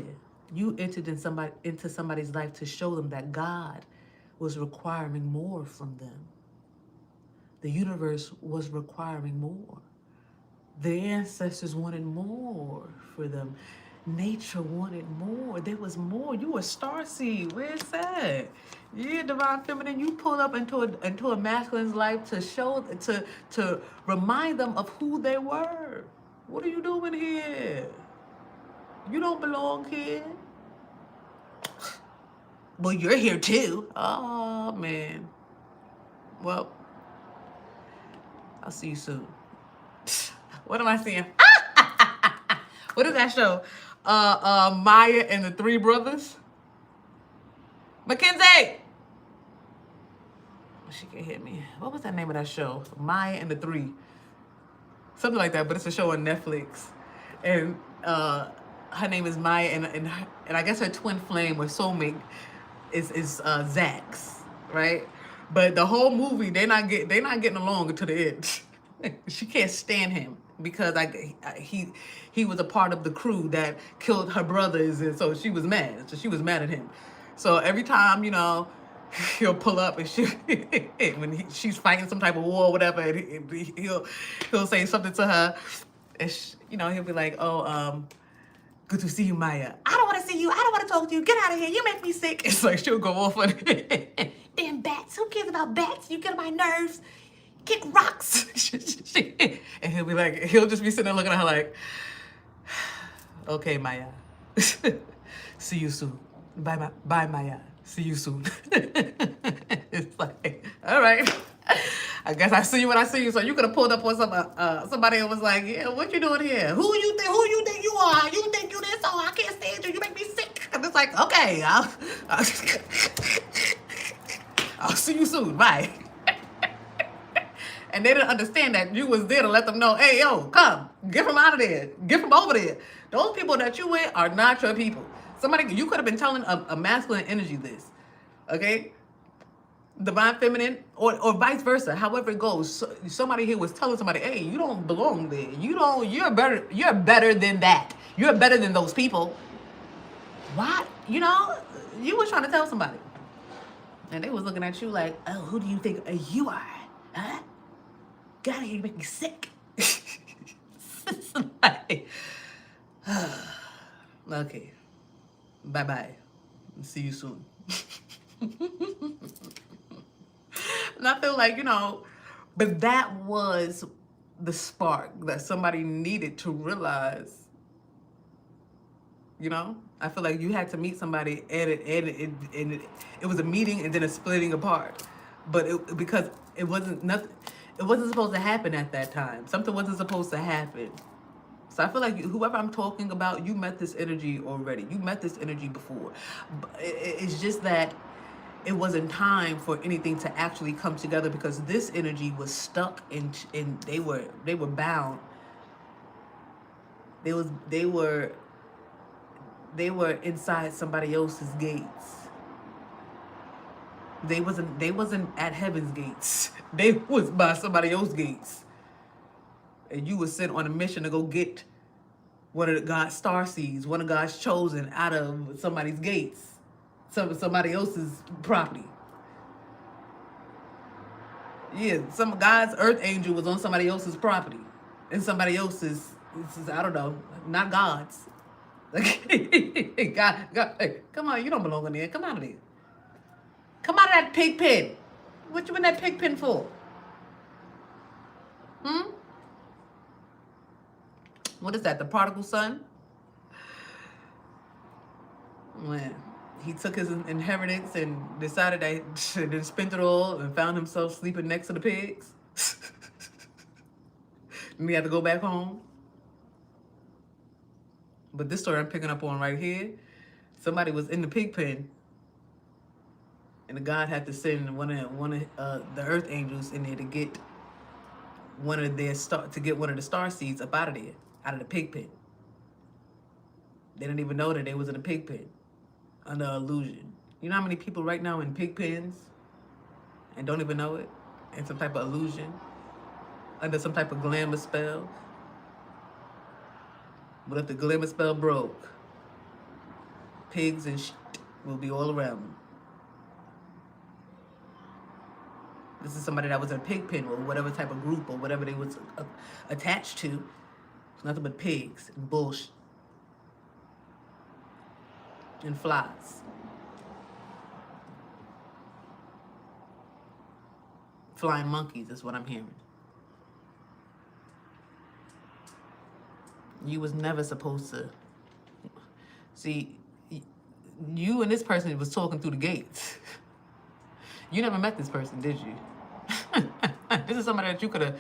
you entered into somebody's life to show them that God was requiring more from them. The universe was requiring more. The ancestors wanted more for them. Nature wanted more. There was more. You a starseed. Where's that? Yeah, divine feminine. You pull up into a masculine's life to show, to remind them of who they were. What are you doing here? You don't belong here. Well, you're here too. Oh man. Well, I'll see you soon. What am I seeing? What is that show? Maya and the Three Brothers. Mackenzie! She can't hit me. What was that name of that show? Maya and the Three. Something like that, but it's a show on Netflix. And her name is Maya, and I guess her twin flame or soulmate is Zax, right? But the whole movie, they're not getting along until the end. She can't stand him because he was a part of the crew that killed her brothers, and so she was mad. So she was mad at him. So every time, you know, he'll pull up and she's fighting some type of war or whatever, and he'll say something to her, and you know, he'll be like, oh, good to see you, Maya. I don't want to see you. I don't want to talk to you. Get out of here. You make me sick. It's like she'll go off on it. Damn bats. Who cares about bats? You get on my nerves. Kick rocks. And he'll be like, he'll just be sitting there looking at her like, okay, Maya. See you soon. Bye, Maya. See you soon. It's like, all right. I guess I see you when I see you. So you could have pulled up on somebody who was like, yeah, what you doing here? Who you think you are? You think you this? Oh, I can't stand you. You make me sick. And it's like, okay, I'll see you soon. Bye. And they didn't understand that you was there to let them know, hey, yo, come, get from out of there, get from over there. Those people that you with are not your people. Somebody, you could have been telling a masculine energy this, okay? Divine feminine, or vice versa, however it goes. So, somebody here was telling somebody, hey, you don't belong there. You're better than that. You're better than those people. What? You know, you was trying to tell somebody. And they was looking at you like, oh, who do you think you are? Huh? Get out of here, you make me sick. Like, okay. Bye-bye. See you soon. And I feel like, you know, but that was the spark that somebody needed to realize, you know? I feel like you had to meet somebody and it was a meeting and then a splitting apart. But because it wasn't supposed to happen at that time. Something wasn't supposed to happen. So I feel like whoever I'm talking about, you met this energy already. You met this energy before. It's just that it wasn't time for anything to actually come together because this energy was stuck and they were bound. They were inside somebody else's gates. They wasn't at heaven's gates. They was by somebody else's gates. And you were sent on a mission to go get one of God's starseeds, one of God's chosen out of somebody's gates. Somebody else's property. Yeah, some God's earth angel was on somebody else's property. And somebody else's, I don't know, not God's. God, hey, come on, you don't belong in there. Come out of there. Come out of that pig pen. What you in that pig pen for? What is that, the prodigal son? Man. He took his inheritance and decided that then spent it all and found himself sleeping next to the pigs. And he had to go back home. But this story I'm picking up on right here, somebody was in the pig pen, and the God had to send one of the earth angels in there to get one of the star seeds up out of there, out of the pig pen. They didn't even know that they was in a pig pen. Under illusion. You know how many people right now in pig pens and don't even know it? In some type of illusion? Under some type of glamour spell? But if the glamour spell broke, pigs and shit will be all around them. This is somebody that was in a pig pen or whatever type of group or whatever they was attached to. It's nothing but pigs and bullshit. And flies. Flying monkeys is what I'm hearing. You was never supposed to. See, you and this person was talking through the gates. You never met this person, did you? This is somebody that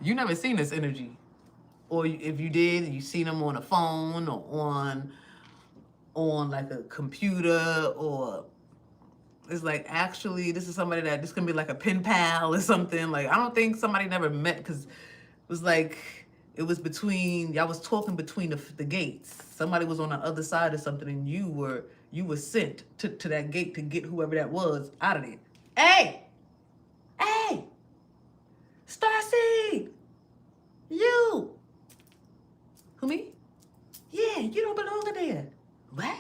you never seen this energy. Or if you did, you seen them on a phone or on like a computer, or it's like, actually, this is somebody that this can be like a pen pal or something. Like, I don't think somebody never met, because it was like, it was between, y'all was talking between the gates. Somebody was on the other side or something, and you were sent to that gate to get whoever that was out of there. Hey! Starseed! You! Who, me? Yeah, you don't belong in there. What?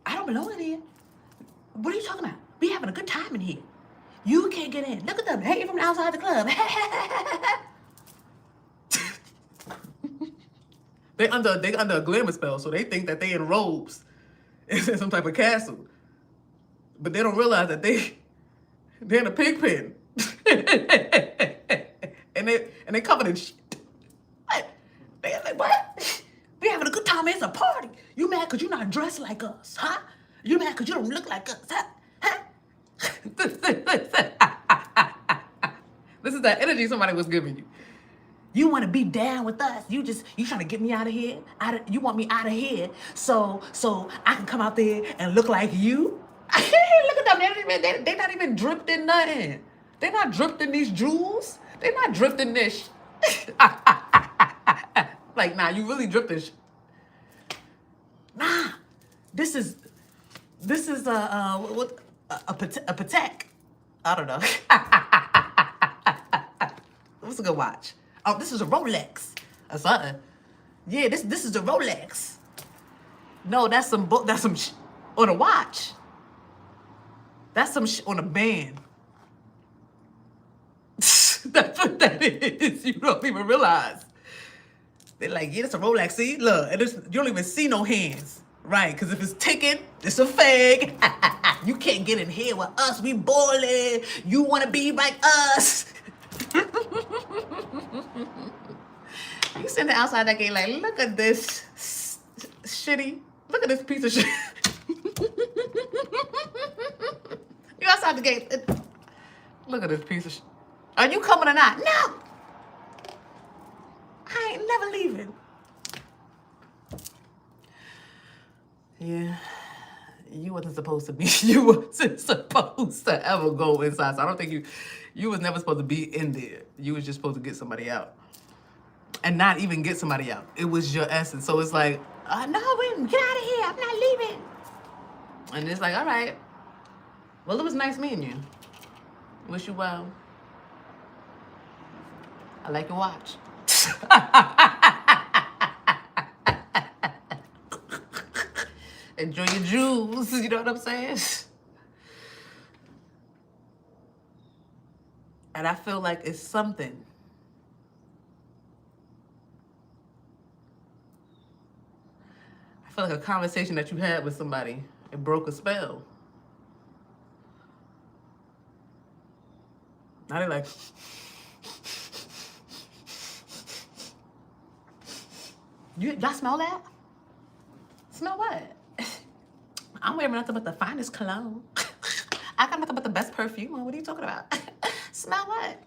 I don't belong in here. What are you talking about? We having a good time in here. You can't get in. Look at them. Hey, from outside the club. They under a glamour spell, so they think that they in robes in some type of castle. But they don't realize that they're in a pig pen. and they covered in shit. What? They're like, what? We having a good time. It's a party. You mad because you're not dressed like us, huh? You mad because you don't look like us, huh? This is that energy somebody was giving you. You want to be down with us. You trying to get me out of here. You want me out of here so I can come out there and look like you. Look at them. They're not even dripped in nothing. They're not dripped in these jewels. They're not drifting this. Like, nah, you really drifting. Nah, this is what a Patek. I don't know. What's a good watch? Oh, this is a Rolex or something. Yeah, this is a Rolex. No, that's some on a watch. That's some on a band. That's what that is. You don't even realize. They're like, yeah, that's a Rolex. See, look, and you don't even see no hands, right? Because if it's ticking, it's a fake. You can't get in here with us. We boiling. You want to be like us. You sitting outside that gate like, look at this shitty. Look at this piece of shit. You outside the gate. Look at this piece of shit. Are you coming or not? No. I ain't never leaving. Yeah. You wasn't supposed to be. You wasn't supposed to ever go inside. So I don't think you was never supposed to be in there. You was just supposed to get somebody out. And not even get somebody out. It was your essence. So it's like, no, get out of here. I'm not leaving. And it's like, all right. Well, it was nice meeting you. Wish you well. I like your watch. Enjoy your jewels. You know what I'm saying? And I feel like it's something. I feel like a conversation that you had with somebody, it broke a spell. Now they're like, y'all smell that? Smell what? I'm wearing nothing but the finest cologne. I got nothing but the best perfume. What are you talking about? Smell what?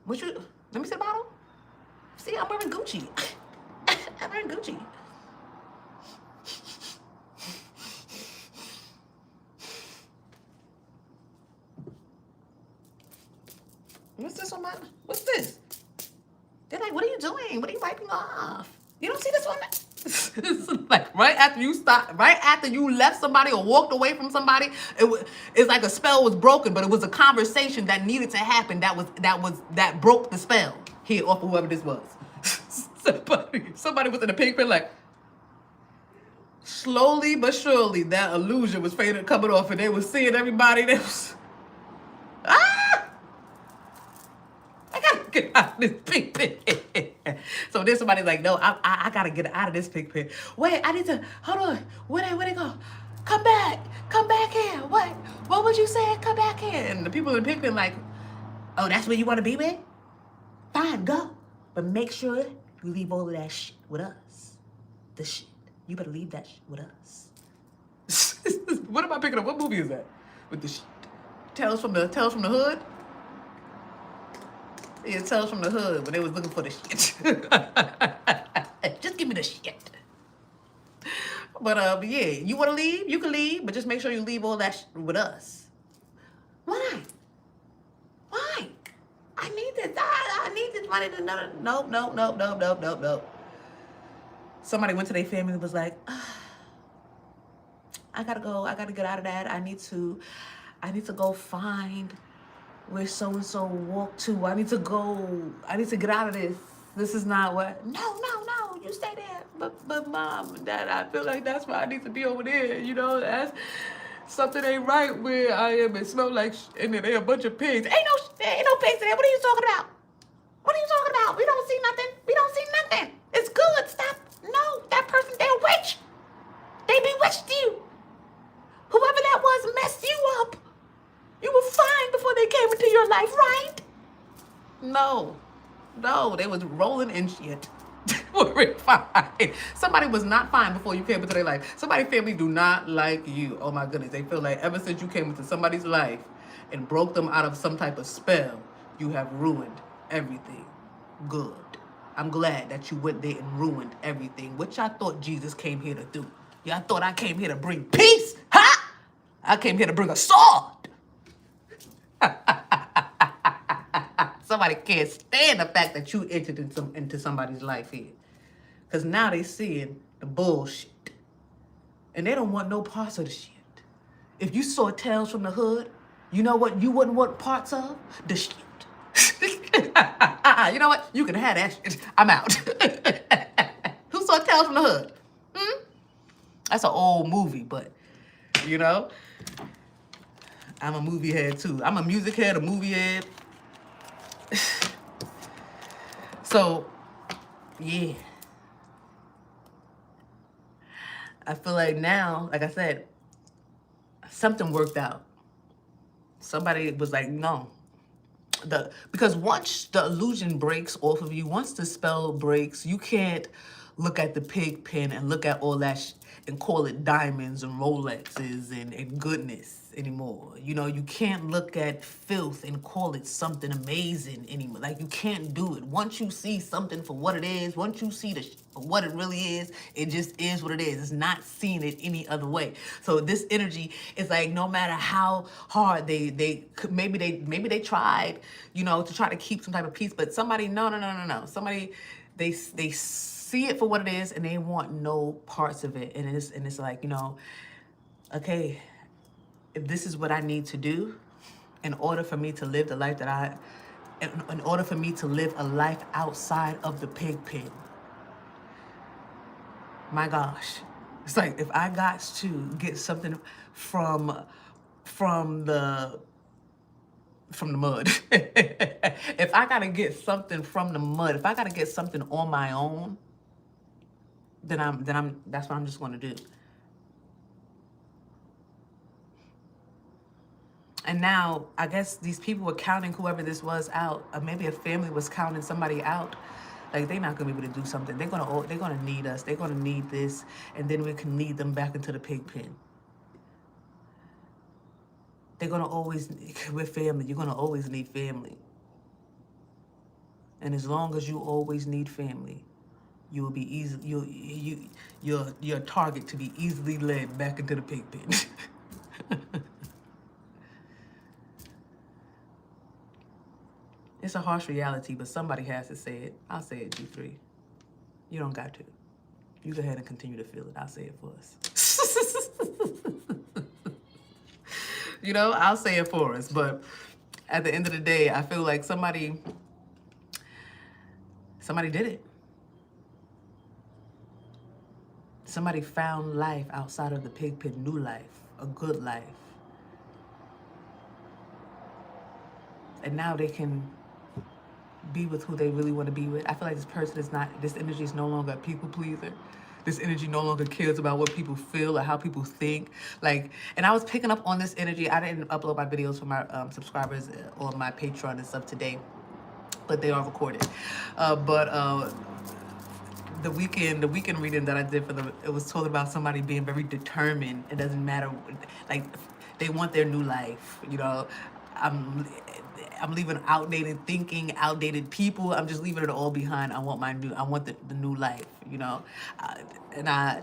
Let me see the bottle. See, I'm wearing Gucci. I'm wearing Gucci. What's this one, man? What's this? They're like, what are you doing? What are you wiping off? You don't see this one? Like right after you left somebody or walked away from somebody, it's like a spell was broken, but it was a conversation that needed to happen that broke the spell here off of whoever this was. Somebody was in the pink pen, like slowly but surely that illusion was fading, coming off, and they was seeing everybody. They was I gotta get out of this pig pen. So then somebody's like, no, I gotta get out of this pig pen. Wait, I need to, hold on. Where they go? Come back here. What would you say? Come back here. And the people in the pig pen like, oh, that's where you want to be with? Fine, go. But make sure you leave all of that shit with us. The shit. You better leave that shit with us. What am I picking up? What movie is that? With the shit? Tales from the Hood? Yeah, Tales from the Hood when they was looking for the shit. Just give me the shit. But yeah, you want to leave? You can leave, but just make sure you leave all that shit with us. Why? I need this. I need this money to no. Somebody went to their family and was like, I gotta go. I gotta get out of that. I need to go find where so-and-so walked to. I need to get out of this. This is not what. No, you stay there. But mom and dad, I feel like that's why I need to be over there. You know, that's something ain't right where I am. It smells like and there a bunch of pigs. There ain't no pigs in there. What are you talking about? We don't see nothing. It's good. Stop. No, that person, they're a witch. They bewitched you. Whoever that was messed you up. You were fine before they came into your life, right? No, they was rolling in shit. We're fine. Somebody was not fine before you came into their life. Somebody's family do not like you. Oh my goodness. They feel like ever since you came into somebody's life and broke them out of some type of spell, you have ruined everything. Good. I'm glad that you went there and ruined everything, which I thought Jesus came here to do. Y'all thought I came here to bring peace? Ha! I came here to bring a sword. Somebody can't stand the fact that you entered into somebody's life here. Because now they seeing the bullshit. And they don't want no parts of the shit. If you saw Tales from the Hood, you know what you wouldn't want parts of? The shit. You know what? You can have that shit. I'm out. Who saw Tales from the Hood? That's an old movie, but, you know, I'm a movie head too. I'm a music head, a movie head. So, yeah. I feel like now, like I said, something worked out. Somebody was like, no. Because once the illusion breaks off of you, once the spell breaks, you can't look at the pig pen and look at all that and call it diamonds and Rolexes and goodness anymore. You know, you can't look at filth and call it something amazing anymore. Like, you can't do it. Once you see something for what it is, once you see for what it really is, it just is what it is. It's not seeing it any other way. So this energy is like, no matter how hard maybe they tried, you know, to try to keep some type of peace, but somebody, no. Somebody, they see it for what it is and they want no parts of it. And it's like, you know, okay, if this is what I need to do in order for me to live the life that in order for me to live a life outside of the pig pen, my gosh, it's like, if I got to get something from the mud, if I gotta get something from the mud, if I gotta get something on my own, then that's what I'm just gonna do. And now, I guess these people were counting whoever this was out. Or maybe a family was counting somebody out. Like, they're not gonna be able to do something. They're gonna need us. They're gonna need this, and then we can lead them back into the pig pen. They're gonna always, we're family. You're gonna always need family. And as long as you always need family, you will be easy. You're a target to be easily led back into the pig pen. It's a harsh reality, but somebody has to say it. I'll say it, G3. You don't got to. You go ahead and continue to feel it. I'll say it for us. You know, I'll say it for us. But at the end of the day, I feel like somebody did it. Somebody found life outside of the pig pen, new life, a good life. And now they can be with who they really want to be with. I feel like this energy is no longer a people pleaser. This energy no longer cares about what people feel or how people think. Like, and I was picking up on this energy. I didn't upload my videos for my subscribers on my Patreon and stuff today, but they are recorded. The weekend reading that I did for them, it was talking about somebody being very determined. It doesn't matter, like, they want their new life. You know, I'm leaving outdated thinking, outdated people. I'm just leaving it all behind. I want the new life, you know.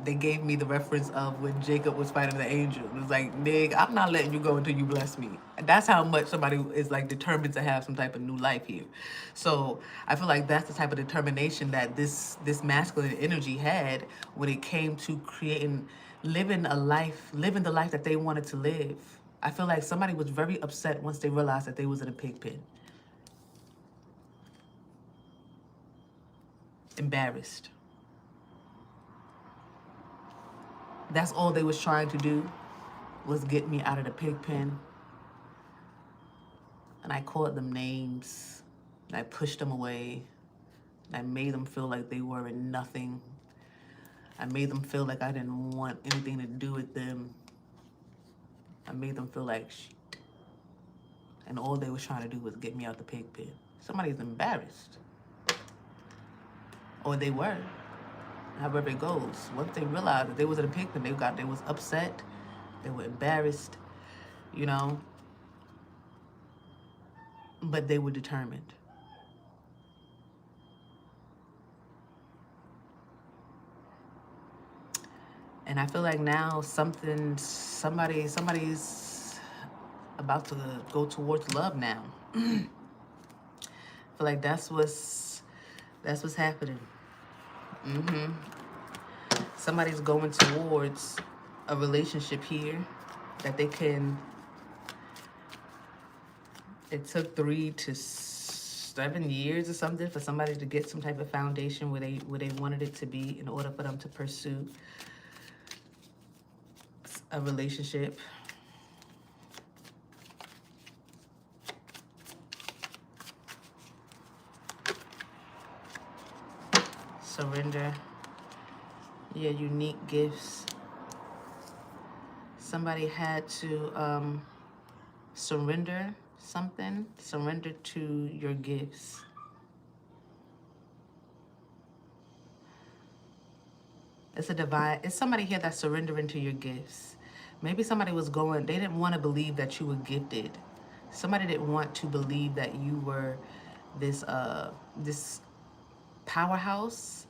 They gave me the reference of when Jacob was fighting the angel. It was like, Nig, I'm not letting you go until you bless me. And that's how much somebody is like determined to have some type of new life here. So I feel like that's the type of determination that this masculine energy had when it came to living the life that they wanted to live. I feel like somebody was very upset once they realized that they was in a pig pen. Embarrassed. That's all they was trying to do, was get me out of the pig pen. And I called them names. And I pushed them away. And I made them feel like they were in nothing. I made them feel like I didn't want anything to do with them. I made them feel like shit. And all they was trying to do was get me out the pig pen. Somebody's embarrassed. Or they were. However it goes. Once they realized that they was in a pig pen, they was upset. They were embarrassed, you know. But they were determined. And I feel like now somebody's about to go towards love now. I feel like that's what's happening. Somebody's going towards a relationship here that they can. It took 3 to 7 years or something for somebody to get some type of foundation where they wanted it to be in order for them to pursue a relationship. Surrender your unique gifts. Somebody had to surrender something, surrender to your gifts. It's somebody here that's surrendering to your gifts. Maybe somebody they didn't want to believe that you were gifted. Somebody didn't want to believe that you were this powerhouse,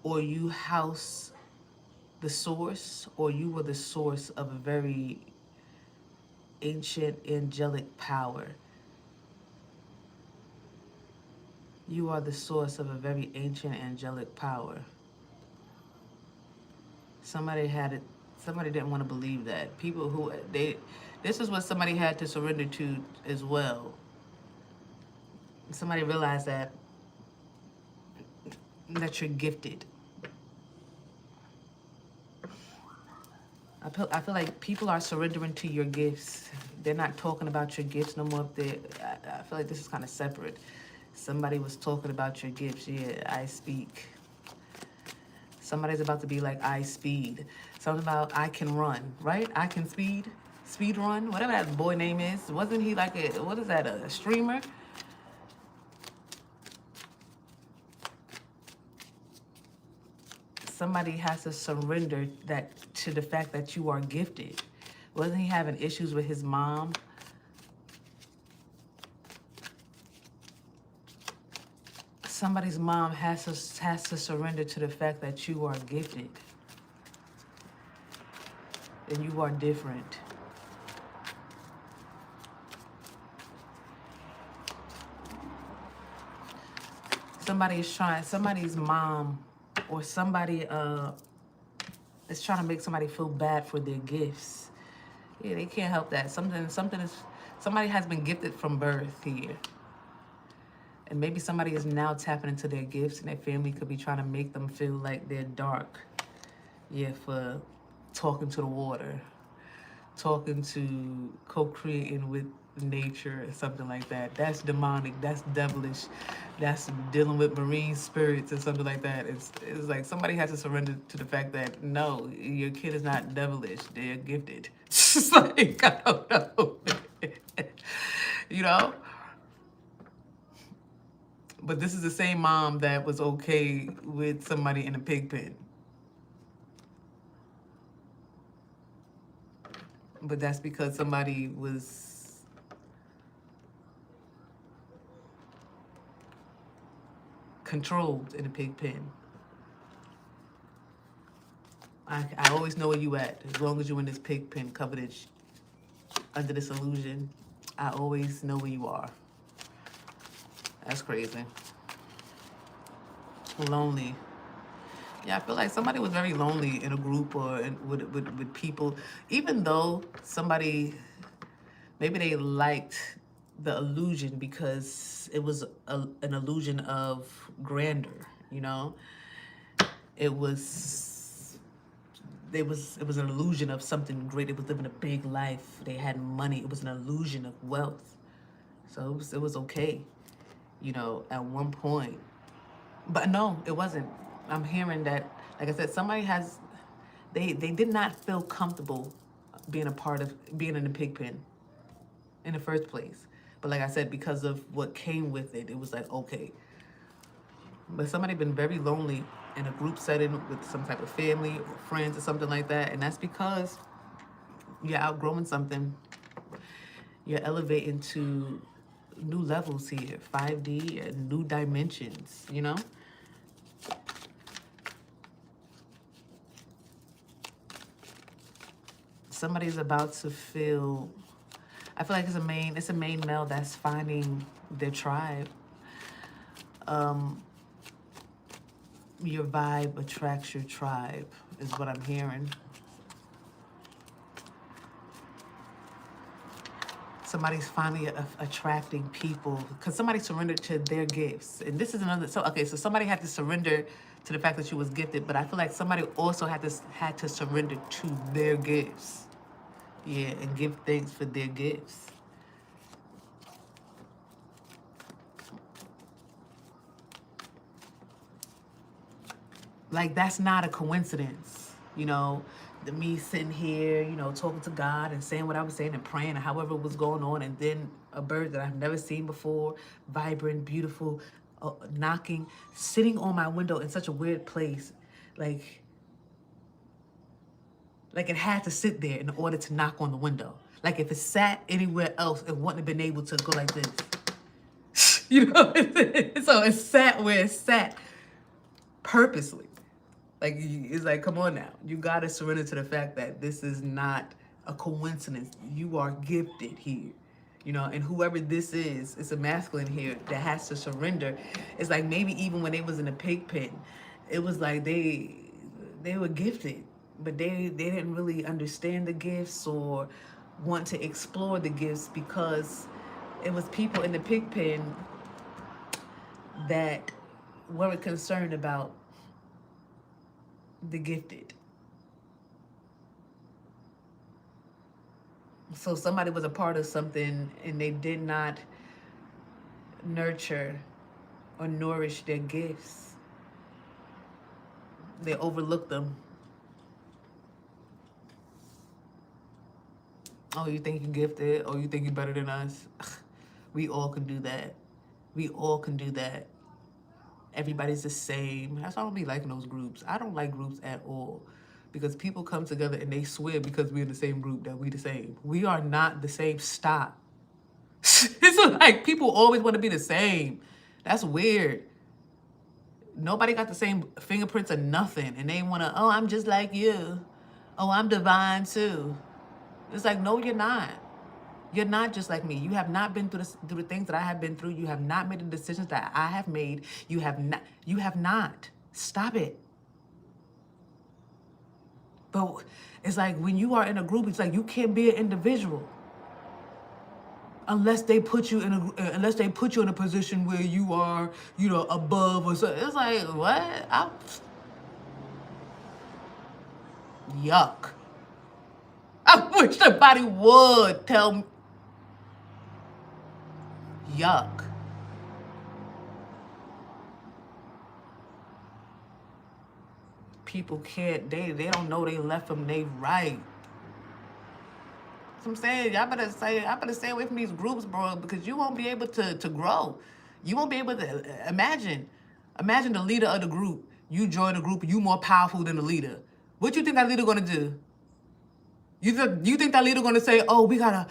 or you house the source, or you were the source of a very ancient angelic power. You are the source of a very ancient angelic power. Somebody didn't want to believe that. This is what somebody had to surrender to as well. Somebody realized that you're gifted. I feel like people are surrendering to your gifts. They're not talking about your gifts no more. I feel like this is kind of separate. Somebody was talking about your gifts. Yeah, I speak. Somebody's about to be like, I speed. Something about I can run, right? I can speed run, whatever that boy name is. Wasn't he like a streamer? Somebody has to surrender to the fact that you are gifted. Wasn't he having issues with his mom? Somebody's mom has to surrender to the fact that you are gifted. And you are different. Somebody's mom or somebody is trying to make somebody feel bad for their gifts. Yeah, they can't help that. Somebody has been gifted from birth here. And maybe somebody is now tapping into their gifts, and their family could be trying to make them feel like they're dark. Yeah, for talking to the water, talking to co-creating with nature or something like that. That's demonic. That's devilish. That's dealing with marine spirits or something like that. It's like somebody has to surrender to the fact that no, your kid is not devilish. They're gifted. It's like, I don't know. You know? But this is the same mom that was okay with somebody in a pig pen. But that's because somebody was controlled in a pig pen. I always know where you at. As long as you're in this pig pen covered under this illusion, I always know where you are. That's crazy. Lonely. Yeah, I feel like somebody was very lonely in a group or with people. Even though maybe they liked the illusion because it was an illusion of grandeur, you know? It was an illusion of something great. It was living a big life. They had money. It was an illusion of wealth. So it was okay, you know, at one point. But no, it wasn't. I'm hearing that, like I said, they did not feel comfortable being in the pig pen in the first place. But like I said, because of what came with it, it was like, okay. But somebody been very lonely in a group setting with some type of family or friends or something like that. And that's because you're outgrowing something. You're elevating to new levels here, 5D and new dimensions, you know? Somebody's about to I feel like it's a main male that's finding their tribe. Your vibe attracts your tribe, is what I'm hearing. Somebody's finally attracting people because somebody surrendered to their gifts. And this is another, so somebody had to surrender to the fact that you was gifted, but I feel like somebody also had to surrender to their gifts. Yeah, and give thanks for their gifts. Like, that's not a coincidence, you know, me sitting here, you know, talking to God and saying what I was saying and praying and however it was going on, and then a bird that I've never seen before, vibrant, beautiful, knocking, sitting on my window in such a weird place, like it had to sit there in order to knock on the window. Like, if it sat anywhere else, it wouldn't have been able to go like this. You know, so it sat where it sat purposely. Like, it's like, come on now. You got to surrender to the fact that this is not a coincidence. You are gifted here, you know, and whoever this is, it's a masculine here that has to surrender. It's like maybe even when they was in a pig pen, it was like they were gifted, but they didn't really understand the gifts or want to explore the gifts because it was people in the pig pen that weren't concerned about the gifted. So somebody was a part of something and they did not nurture or nourish their gifts. They overlooked them. Oh, you think you're gifted? Oh, you think you're better than us? We all can do that. We all can do that. Everybody's the same. That's why I don't be liking those groups. I don't like groups at all because people come together and they swear because we're in the same group that we the same. We are not the same. Stop. It's like people always want to be the same. That's weird. Nobody got the same fingerprints or nothing, and they want to, oh, I'm just like you. Oh, I'm divine too. It's like, no, you're not. You're not just like me. You have not been through the things that I have been through. You have not made the decisions that I have made. You have not. You have not. Stop it. But it's like when you are in a group, it's like you can't be an individual unless they put you in a position where you are, you know, above or something. It's like, what? Yuck. I wish somebody would tell me. Yuck. People can't, they don't know they left from they right. So I'm saying, I better stay away from these groups, bro, because you won't be able to grow. You won't be able to imagine the leader of the group. You join the group, you more powerful than the leader. What you think that leader gonna do? You think that leader gonna say, oh, we gotta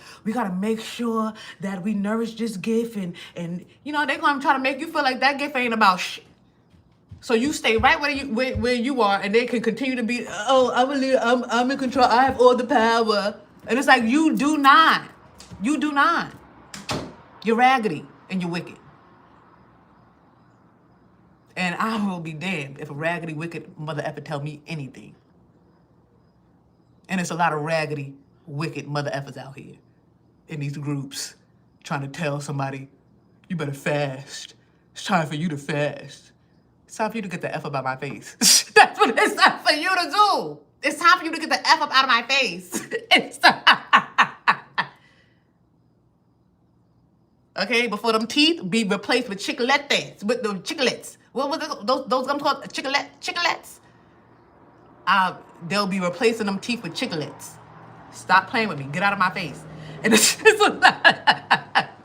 make sure that we nourish this gift and you know, they gonna try to make you feel like that gift ain't about shit. So you stay right where you are, and they can continue to be, oh, I'm a leader, I'm in control, I have all the power. And it's like, you do not. You do not. You're raggedy and you're wicked. And I will be damned if a raggedy, wicked mother effer tell me anything. And it's a lot of raggedy, wicked mother effers out here in these groups trying to tell somebody, you better fast. It's time for you to fast. It's time for you to get the F up out of my face. That's what it's time for you to do. It's time for you to get the F up out of my face. It's time. Okay, before them teeth be replaced with chiclettes, with the chiclets. What was those gums called? Chiclets? They'll be replacing them teeth with chiclets. Stop playing with me. Get out of my face. And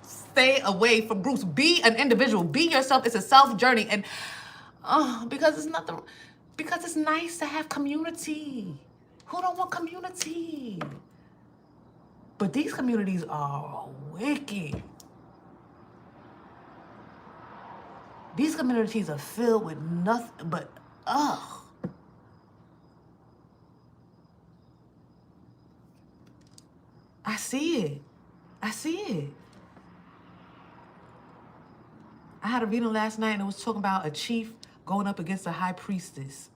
stay away from groups. Be an individual. Be yourself. It's a self journey. And because it's nice to have community. Who don't want community? But these communities are wicked. These communities are filled with nothing but ugh. I see it. I had a reading last night and it was talking about a chief going up against a high priestess.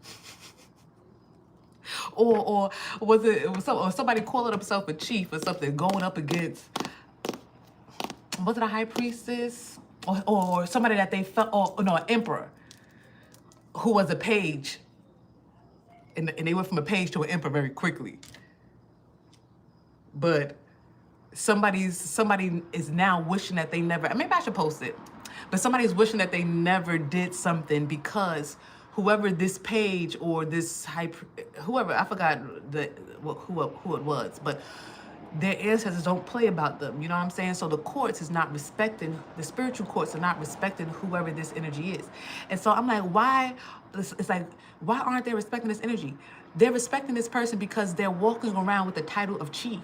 or or somebody calling himself a chief or something, going up against, was it a high priestess? Or somebody that they felt, or no, an emperor who was a page. And they went from a page to an emperor very quickly. But somebody is now wishing that they never, maybe I should post it, but somebody's wishing that they never did something because whoever this page or this whoever, I forgot who it was, but their ancestors don't play about them, you know what I'm saying? So the courts is not respecting, the spiritual courts are not respecting whoever this energy is. And so I'm like, why, it's like, why aren't they respecting this energy? They're respecting this person because they're walking around with the title of chief.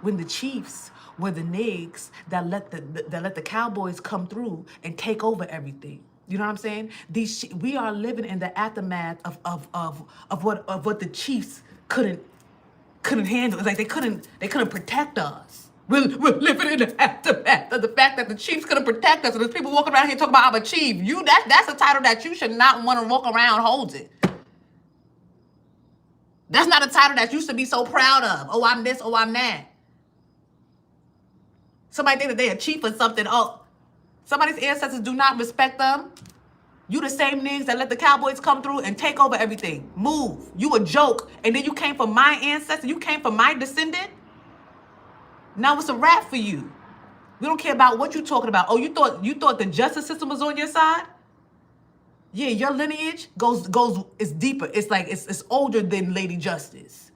When the chiefs were the nigs that let the cowboys come through and take over everything. You know what I'm saying? We are living in the aftermath of what the chiefs couldn't handle. It's like they couldn't protect us. We're living in the aftermath of the fact that the chiefs couldn't protect us. And there's people walking around here talking about I'm a chief. That's a title that you should not want to walk around holding. That's not a title that you should be so proud of. Oh, I'm this, oh, I'm that. Somebody think that they're a chief or something. Oh, somebody's ancestors do not respect them. You the same niggas that let the cowboys come through and take over everything. Move. You a joke. And then you came from my ancestor. You came from my descendant. Now it's a wrap for you. We don't care about what you talking about. Oh, you thought the justice system was on your side? Yeah, your lineage it's deeper. It's like it's older than Lady Justice.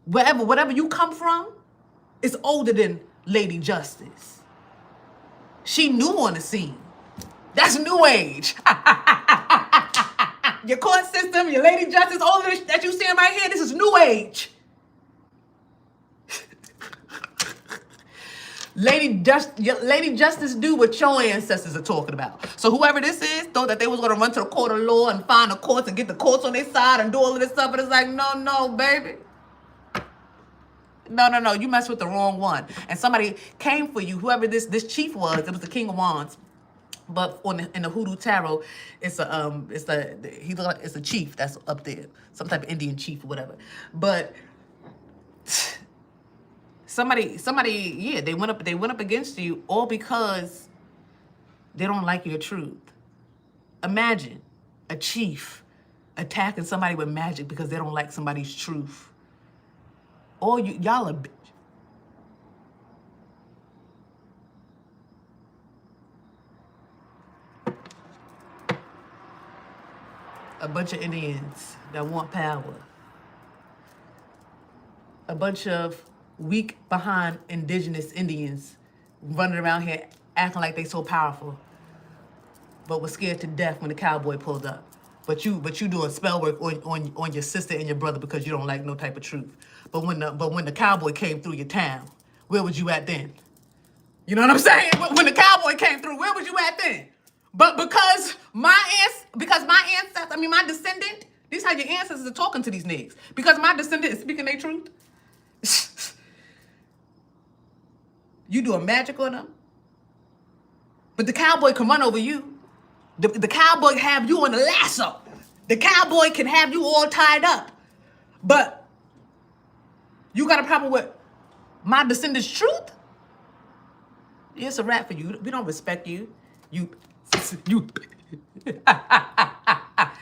Whatever you come from, it's older than Lady Justice. She new on the scene. That's new age. Your court system, your Lady Justice, all of this that you seeing right here, this is new age. Lady Justice do what your ancestors are talking about. So whoever this is thought that they was going to run to the court of law and find the courts and get the courts on their side and do all of this stuff. And it's like, no, baby. No, you messed with the wrong one. And somebody came for you, whoever this chief was. It was the King of Wands. But in the Hoodoo Tarot, it's a chief that's up there, some type of Indian chief or whatever. But somebody, yeah, they went up against you all because they don't like your truth. Imagine a chief attacking somebody with magic because they don't like somebody's truth. All y'all are. A bunch of Indians that want power. A bunch of weak behind indigenous Indians running around here acting like they so powerful, but was scared to death when the cowboy pulled up. But you doing spell work on your sister and your brother because you don't like no type of truth. But when the cowboy came through your town, where was you at then? You know what I'm saying? When the cowboy came through, where was you at then? But because my ancestor, my descendant, this is how your ancestors are talking to these niggas. Because my descendant is speaking their truth. You doing magic on them. But the cowboy can run over you. The cowboy have you on the lasso. The cowboy can have you all tied up. But you got a problem with my descendant's truth? It's a wrap for you. We don't respect you. You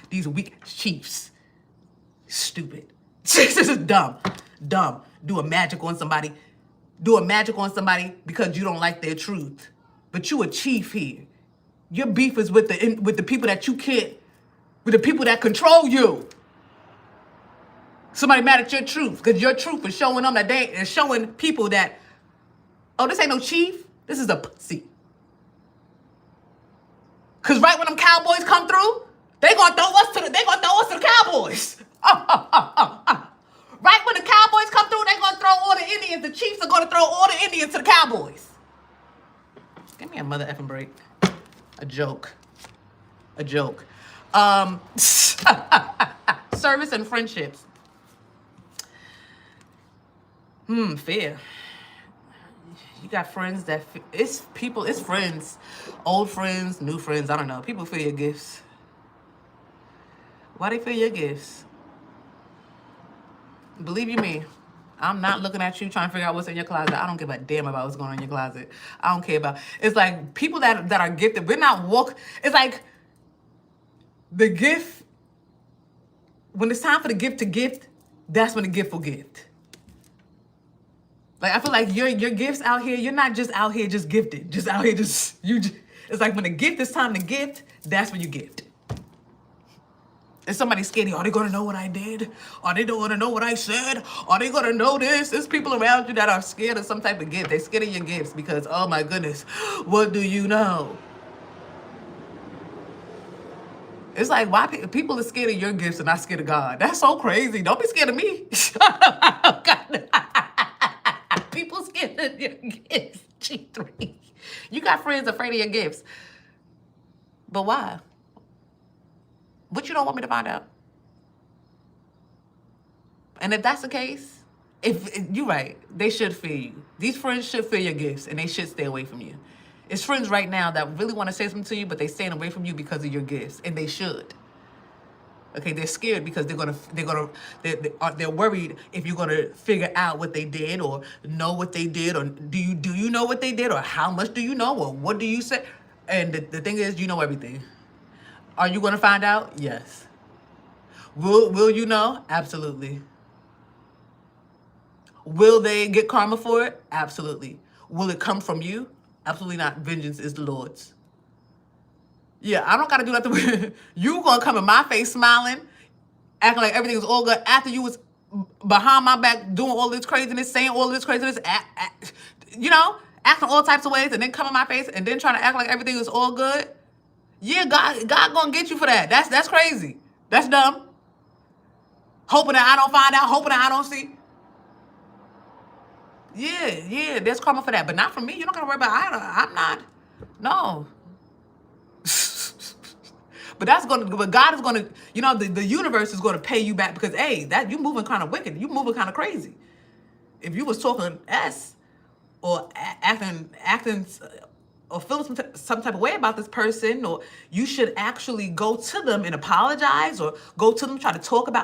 these weak chiefs. Stupid. This is dumb. Do a magic on somebody because you don't like their truth. But you a chief here. Your beef is with the people that you can't, with the people that control you. Somebody mad at your truth because your truth is showing them that they are showing people that, oh, this ain't no chief. This is a pussy. Cause right when them cowboys come through, they gonna throw us to the cowboys. Right when the cowboys come through, they gonna throw all the Indians. The chiefs are gonna throw all the Indians to the cowboys. Give me a mother effing break. A joke. Service and friendships. Fear. You got friends that, it's people, it's friends, old friends, new friends, I don't know. People feel your gifts. Why they feel your gifts? Believe you me, I'm not looking at you trying to figure out what's in your closet. I don't give a damn about what's going on in your closet. I don't care about, it's like people that are gifted, we're not it's like the gift, when it's time for the gift to gift, that's when the gift will gift. Like, I feel like your gifts out here, you're not just out here just gifted, just out here it's like when the gift is time to gift, that's when you gift. And somebody's scared, are they gonna know what I did? Are they gonna know what I said? Are they gonna know this? There's people around you that are scared of some type of gift. They're scared of your gifts because, oh my goodness, what do you know? It's like, why people are scared of your gifts and not scared of God? That's so crazy. Don't be scared of me. People scared of your gifts. G3. You got friends afraid of your gifts. But why? What you don't want me to find out? And if that's the case, if you're right, they should fear you. These friends should fear your gifts and they should stay away from you. It's friends right now that really want to say something to you, but they staying away from you because of your gifts, and they should. Okay, they're scared because they're worried if you're gonna figure out what they did or know what they did, or do you know what they did, or how much do you know, or what do you say? And the thing is, you know everything. Are you gonna find out? Yes. Will you know? Absolutely. Will they get karma for it? Absolutely. Will it come from you? Absolutely not. Vengeance is the Lord's. Yeah, I don't gotta do nothing with you. Gonna come in my face smiling, acting like everything is all good after you was behind my back doing all this craziness, saying all this craziness, acting all types of ways, and then come in my face and then trying to act like everything is all good. Yeah, God gonna get you for that. That's crazy. That's dumb. Hoping that I don't find out, hoping that I don't see. Yeah, there's karma for that, but not from me. You don't gotta worry about it. I'm not. No. But God is gonna, the universe is gonna pay you back because, hey, that you moving kind of wicked. You moving kind of crazy. If you was talking S or acting or feeling some type of way about this person, or you should actually go to them and apologize, or go to them, try to talk it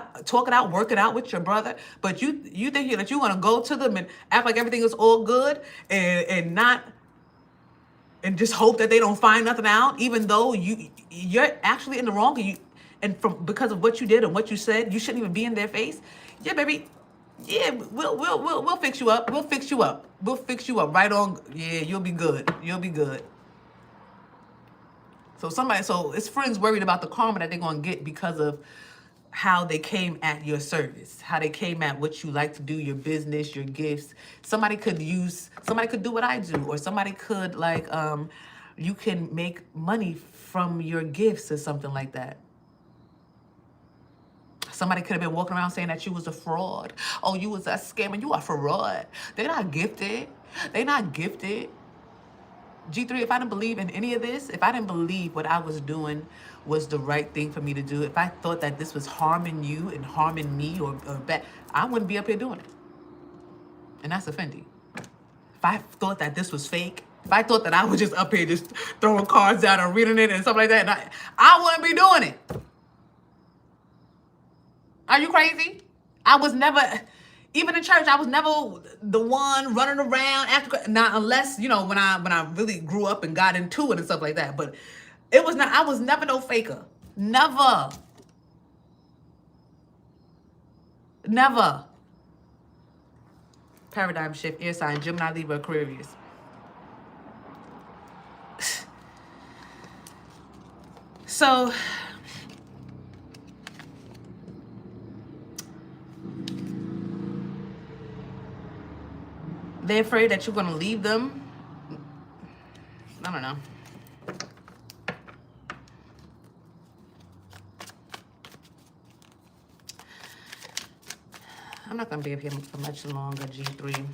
out, work it out with your brother. But you think that you want to go to them and act like everything is all good and not, and just hope that they don't find nothing out, even though you're actually in the wrong, because of what you did and what you said, you shouldn't even be in their face. Yeah, baby. Yeah, we'll fix you up. We'll fix you up. We'll fix you up right on. Yeah, you'll be good. You'll be good. So it's friends worried about the karma that they're gonna get because of how they came at your service, how they came at what you like to do, your business, your gifts. Somebody could do what I do, or somebody could you can make money from your gifts or something like that. Somebody could have been walking around saying that you was a fraud. Oh, you was a scammer. You are fraud. They're not gifted. They're not gifted. G3, if I didn't believe in any of this, if I didn't believe what I was doing was the right thing for me to do, if I thought that this was harming you and harming me or bad, I wouldn't be up here doing it. And that's offending. If I thought that this was fake, if I thought that I was just up here just throwing cards out and reading it and stuff like that, and I wouldn't be doing it. Are you crazy? I was never, even in church, I was never the one running around after. Not unless, when I really grew up and got into it and stuff like that. But I was never no faker. Never. Never. Paradigm shift, air sign, Gemini, Libra, Aquarius. So they're afraid that you're going to leave them. I don't know. I'm not going to be up here for much longer, G3.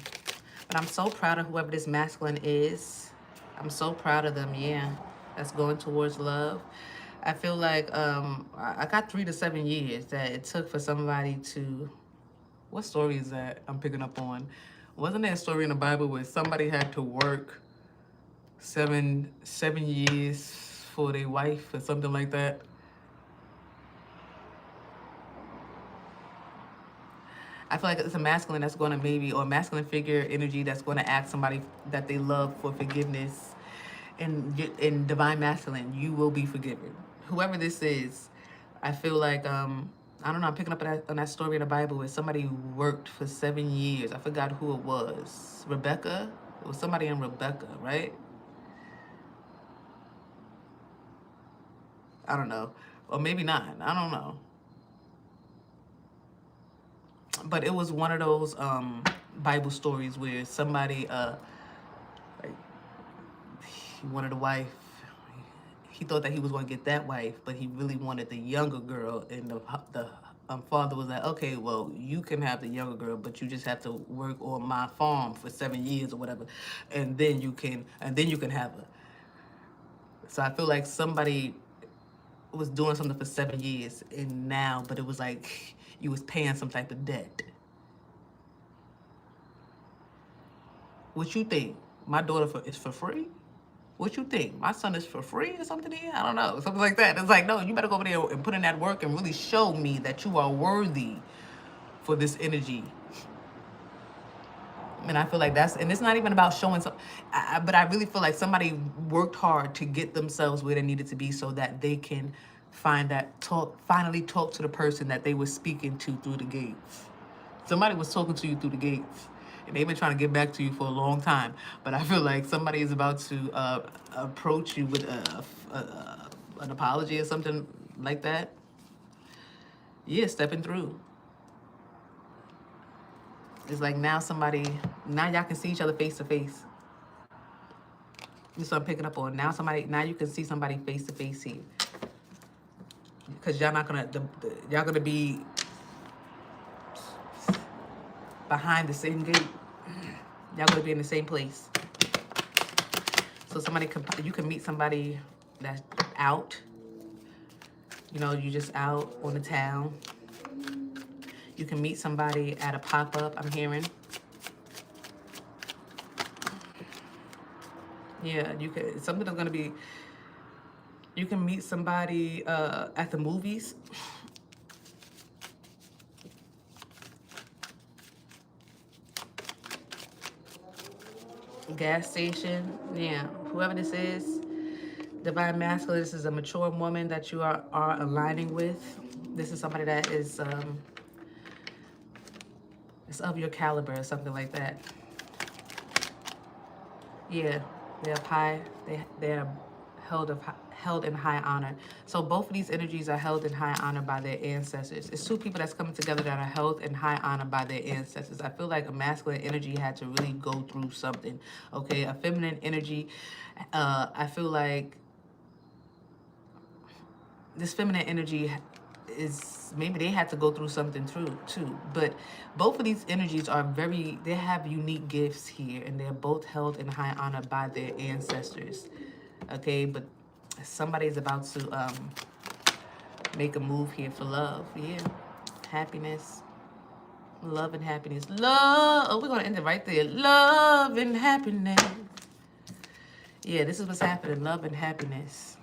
But I'm so proud of whoever this masculine is. I'm so proud of them, yeah. That's going towards love. I feel like I got 3 to 7 years that it took for somebody to... What story is that I'm picking up on? Wasn't there a story in the Bible where somebody had to work seven years for their wife or something like that? I feel like it's a masculine that's going to maybe, or a masculine figure energy that's going to ask somebody that they love for forgiveness. And in divine masculine, you will be forgiven. Whoever this is, I feel like I don't know. I'm picking up on that story in the Bible where somebody worked for 7 years. I forgot who it was. Rebecca. It was somebody in Rebecca, right? I don't know, or maybe not. I don't know. But it was one of those Bible stories where somebody like he wanted a wife. He thought that he was going to get that wife, but he really wanted the younger girl. And the father was like, okay, well, you can have the younger girl, but you just have to work on my farm for 7 years or whatever, and then you can have her. So I feel like somebody was doing something for 7 years, and now, but it was like you was paying some type of debt. What you think? My daughter is for free? What you think? My son is for free or something here? I don't know. Something like that. It's like, no, you better go over there and put in that work and really show me that you are worthy for this energy. And I feel like and it's not even about showing some, but I really feel like somebody worked hard to get themselves where they needed to be so that they can finally talk to the person that they were speaking to through the gates. Somebody was talking to you through the gates, and they've been trying to get back to you for a long time. But I feel like somebody is about to approach you with an apology or something like that. Yeah, stepping through. It's like now y'all can see each other face to face. That's what I'm picking up on. Now you can see somebody face to face here. Because y'all gonna be behind the same gate. Y'all gonna be in the same place. So you can meet somebody that's out. You know, you just out on the town. You can meet somebody at a pop-up, I'm hearing. Yeah, you can meet somebody at the movies. Gas station. Yeah, whoever this is, divine masculine, this is a mature woman that you are aligning with. This is somebody that is of your caliber or something like that. Yeah, they're high. They're held in high honor. So both of these energies are held in high honor by their ancestors. It's two people that's coming together that are held in high honor by their ancestors. I feel like a masculine energy had to really go through something. Okay, a feminine energy, I feel like this feminine energy is, maybe they had to go through something too. But both of these energies they have unique gifts here, and they're both held in high honor by their ancestors. Okay, but somebody is about to make a move here for love. Yeah, happiness, love and happiness. Love. Oh, we're gonna end it right there. Love and happiness. Yeah, this is what's happening. Love and happiness.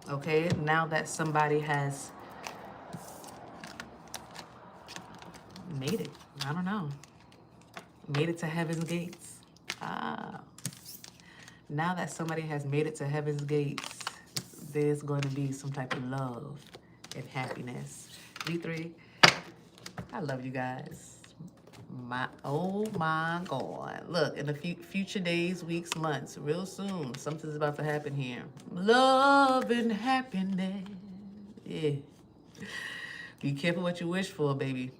Okay, now that somebody has made it, I don't know, made it to heaven's gates. Now that somebody has made it to heaven's gates, there's going to be some type of love and happiness. V3, I love you guys. Oh my God. Look, in the future days, weeks, months, real soon, something's about to happen here. Love and happiness. Yeah. Be careful what you wish for, baby.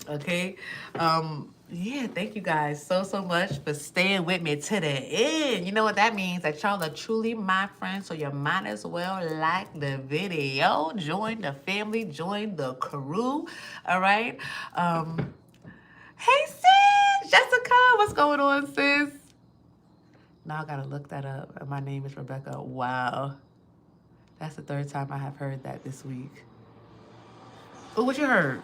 Okay? Yeah, thank you guys so much for staying with me to the end. You know what that means? That y'all are truly my friends, so you might as well like the video, join the family, join the crew. All right? Hey sis, Jessica, what's going on, sis? Now I gotta look that up. My name is Rebecca. Wow. That's the third time I have heard that this week. Oh, what you heard?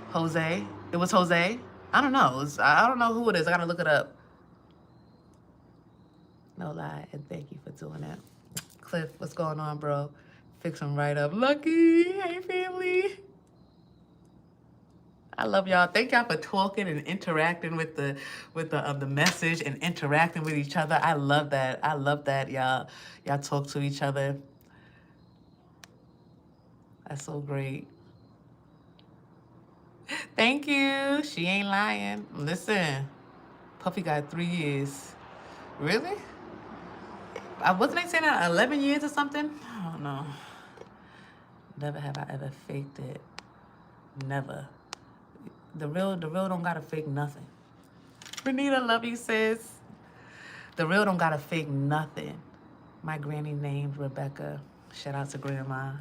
Jose? It was Jose? I don't know. I don't know who it is. I gotta look it up. No lie, and thank you for doing that. Cliff, what's going on, bro? Fix them right up. Lucky, hey family. I love y'all. Thank y'all for talking and interacting with the message and interacting with each other. I love that. I love that y'all talk to each other. That's so great. Thank you. She ain't lying. Listen, Puffy got 3 years. Really? Wasn't they saying that 11 years or something? I don't know. Never have I ever faked it. Never. The real don't gotta fake nothing. Renita, love you, sis. The real don't gotta fake nothing. My granny named Rebecca. Shout out to Grandma.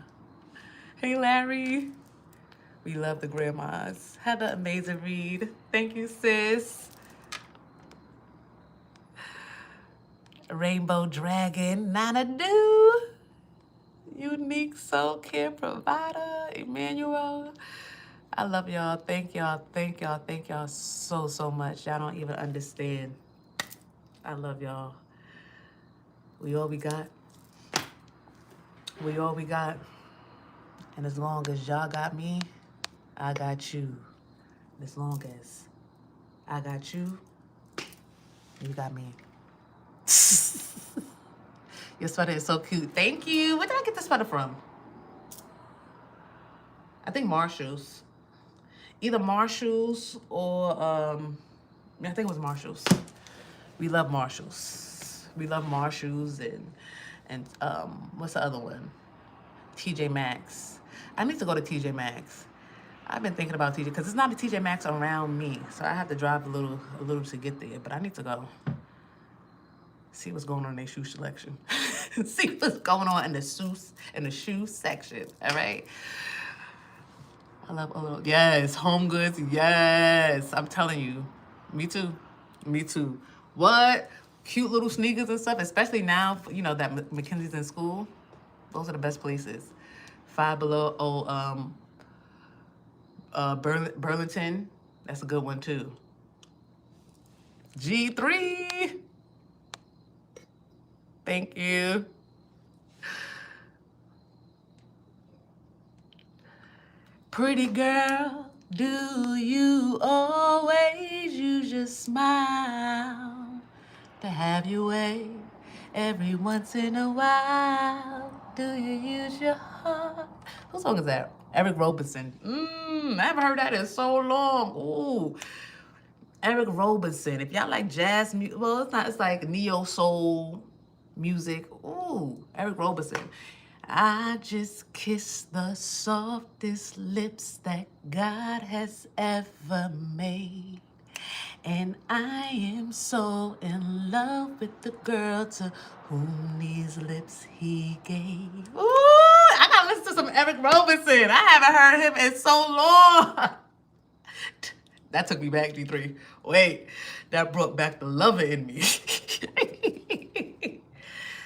Hey, Larry. We love the grandmas. Had an amazing read. Thank you, sis. Rainbow Dragon, Nana Do. Unique Soul Care Provider, Emmanuel. I love y'all. Thank y'all. Thank y'all. Thank y'all so much. Y'all don't even understand. I love y'all. We all we got. We all we got. And as long as y'all got me, I got you. As long as I got you, you got me. Your sweater is so cute. Thank you. Where did I get this sweater from? I think Marshall's. Either Marshall's or I think it was Marshall's. We love Marshall's. We love Marshall's and what's the other one? TJ Maxx. I need to go to TJ Maxx. I've been thinking about TJ because it's not a TJ Maxx around me, so I have to drive a little to get there. But I need to go see what's going on in their shoe selection. See what's going on in the shoe section. All right. I love a little. Yes, Home Goods. Yes, I'm telling you. Me too. Me too. What? Cute little sneakers and stuff, especially now, you know, that Mackenzie's in school. Those are the best places. Five Below, Burlington. That's a good one too. G3. Thank you. Pretty girl, do you always use your smile to have your way every once in a while? Do you use your heart? Whose song is that? Eric Roberson. I haven't heard that in so long. Ooh. Eric Roberson. If y'all like jazz music, well, it's not, it's like neo soul music. Ooh, Eric Roberson. I just kissed the softest lips that God has ever made. And I am so in love with the girl to whom these lips he gave. Ooh, I gotta listen to some Eric Roberson. I haven't heard him in so long. That took me back, G3. Wait, that brought back the lover in me.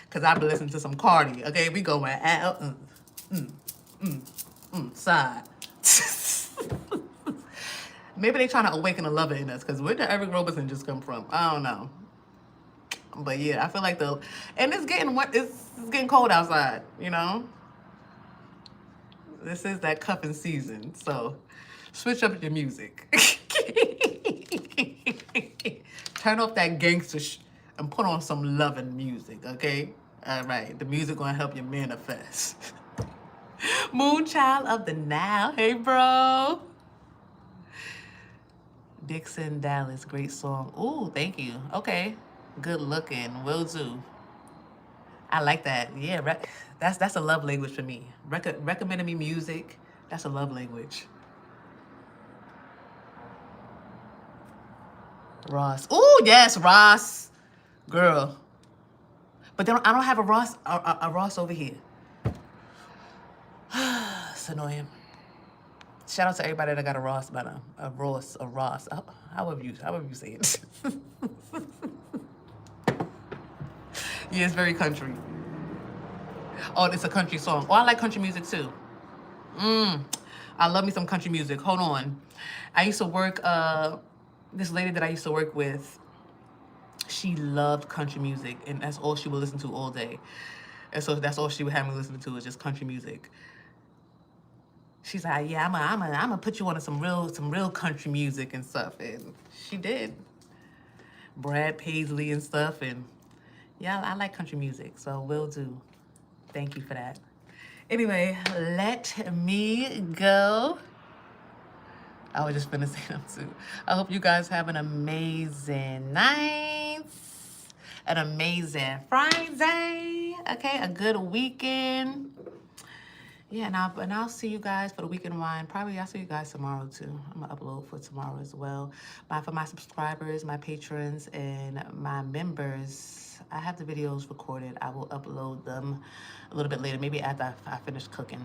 Because I've been listening to some Cardi. Okay, we going out. Side. Maybe they trying to awaken a lover in us. Because where did Eric Roberson just come from? I don't know. But yeah, I feel like and it's getting cold outside, you know? This is that cuffing season. So switch up your music. Turn off that gangster and put on some loving music, okay? All right, the music gonna help you manifest. Moonchild of the Now, hey bro. Dixon Dallas, great song. Ooh, thank you. Okay, good looking, will do. I like that. Yeah, that's a love language for me. Recommending me music, that's a love language. Ross. Ooh, yes, Ross. Girl. But I don't have a Ross over here. It's annoying. Shout out to everybody that got a Ross by them. A Ross. However you say it. Yeah, it's very country. Oh, it's a country song. Oh, I like country music too. I love me some country music. Hold on. I used to work this lady that I used to work with, she loved country music, and that's all she would listen to all day. And so that's all she would have me listen to is just country music. She's like, yeah, I'm gonna put you on some real country music and stuff, and she did. Brad Paisley and stuff, and yeah, I like country music, so will do. Thank you for that. Anyway, let me go. I was just finna say them too. I hope you guys have an amazing night, an amazing Friday, okay, a good weekend. Yeah, and I'll see you guys for the weekend wine. Probably I'll see you guys tomorrow too. I'm gonna upload for tomorrow as well. For my subscribers, my patrons, and my members, I have the videos recorded. I will upload them a little bit later, maybe after I finish cooking.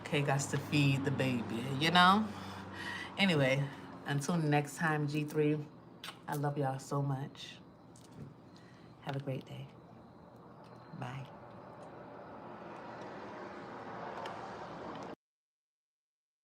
Okay, got to feed the baby, you know? Anyway, until next time, G3, I love y'all so much. Have a great day. Bye.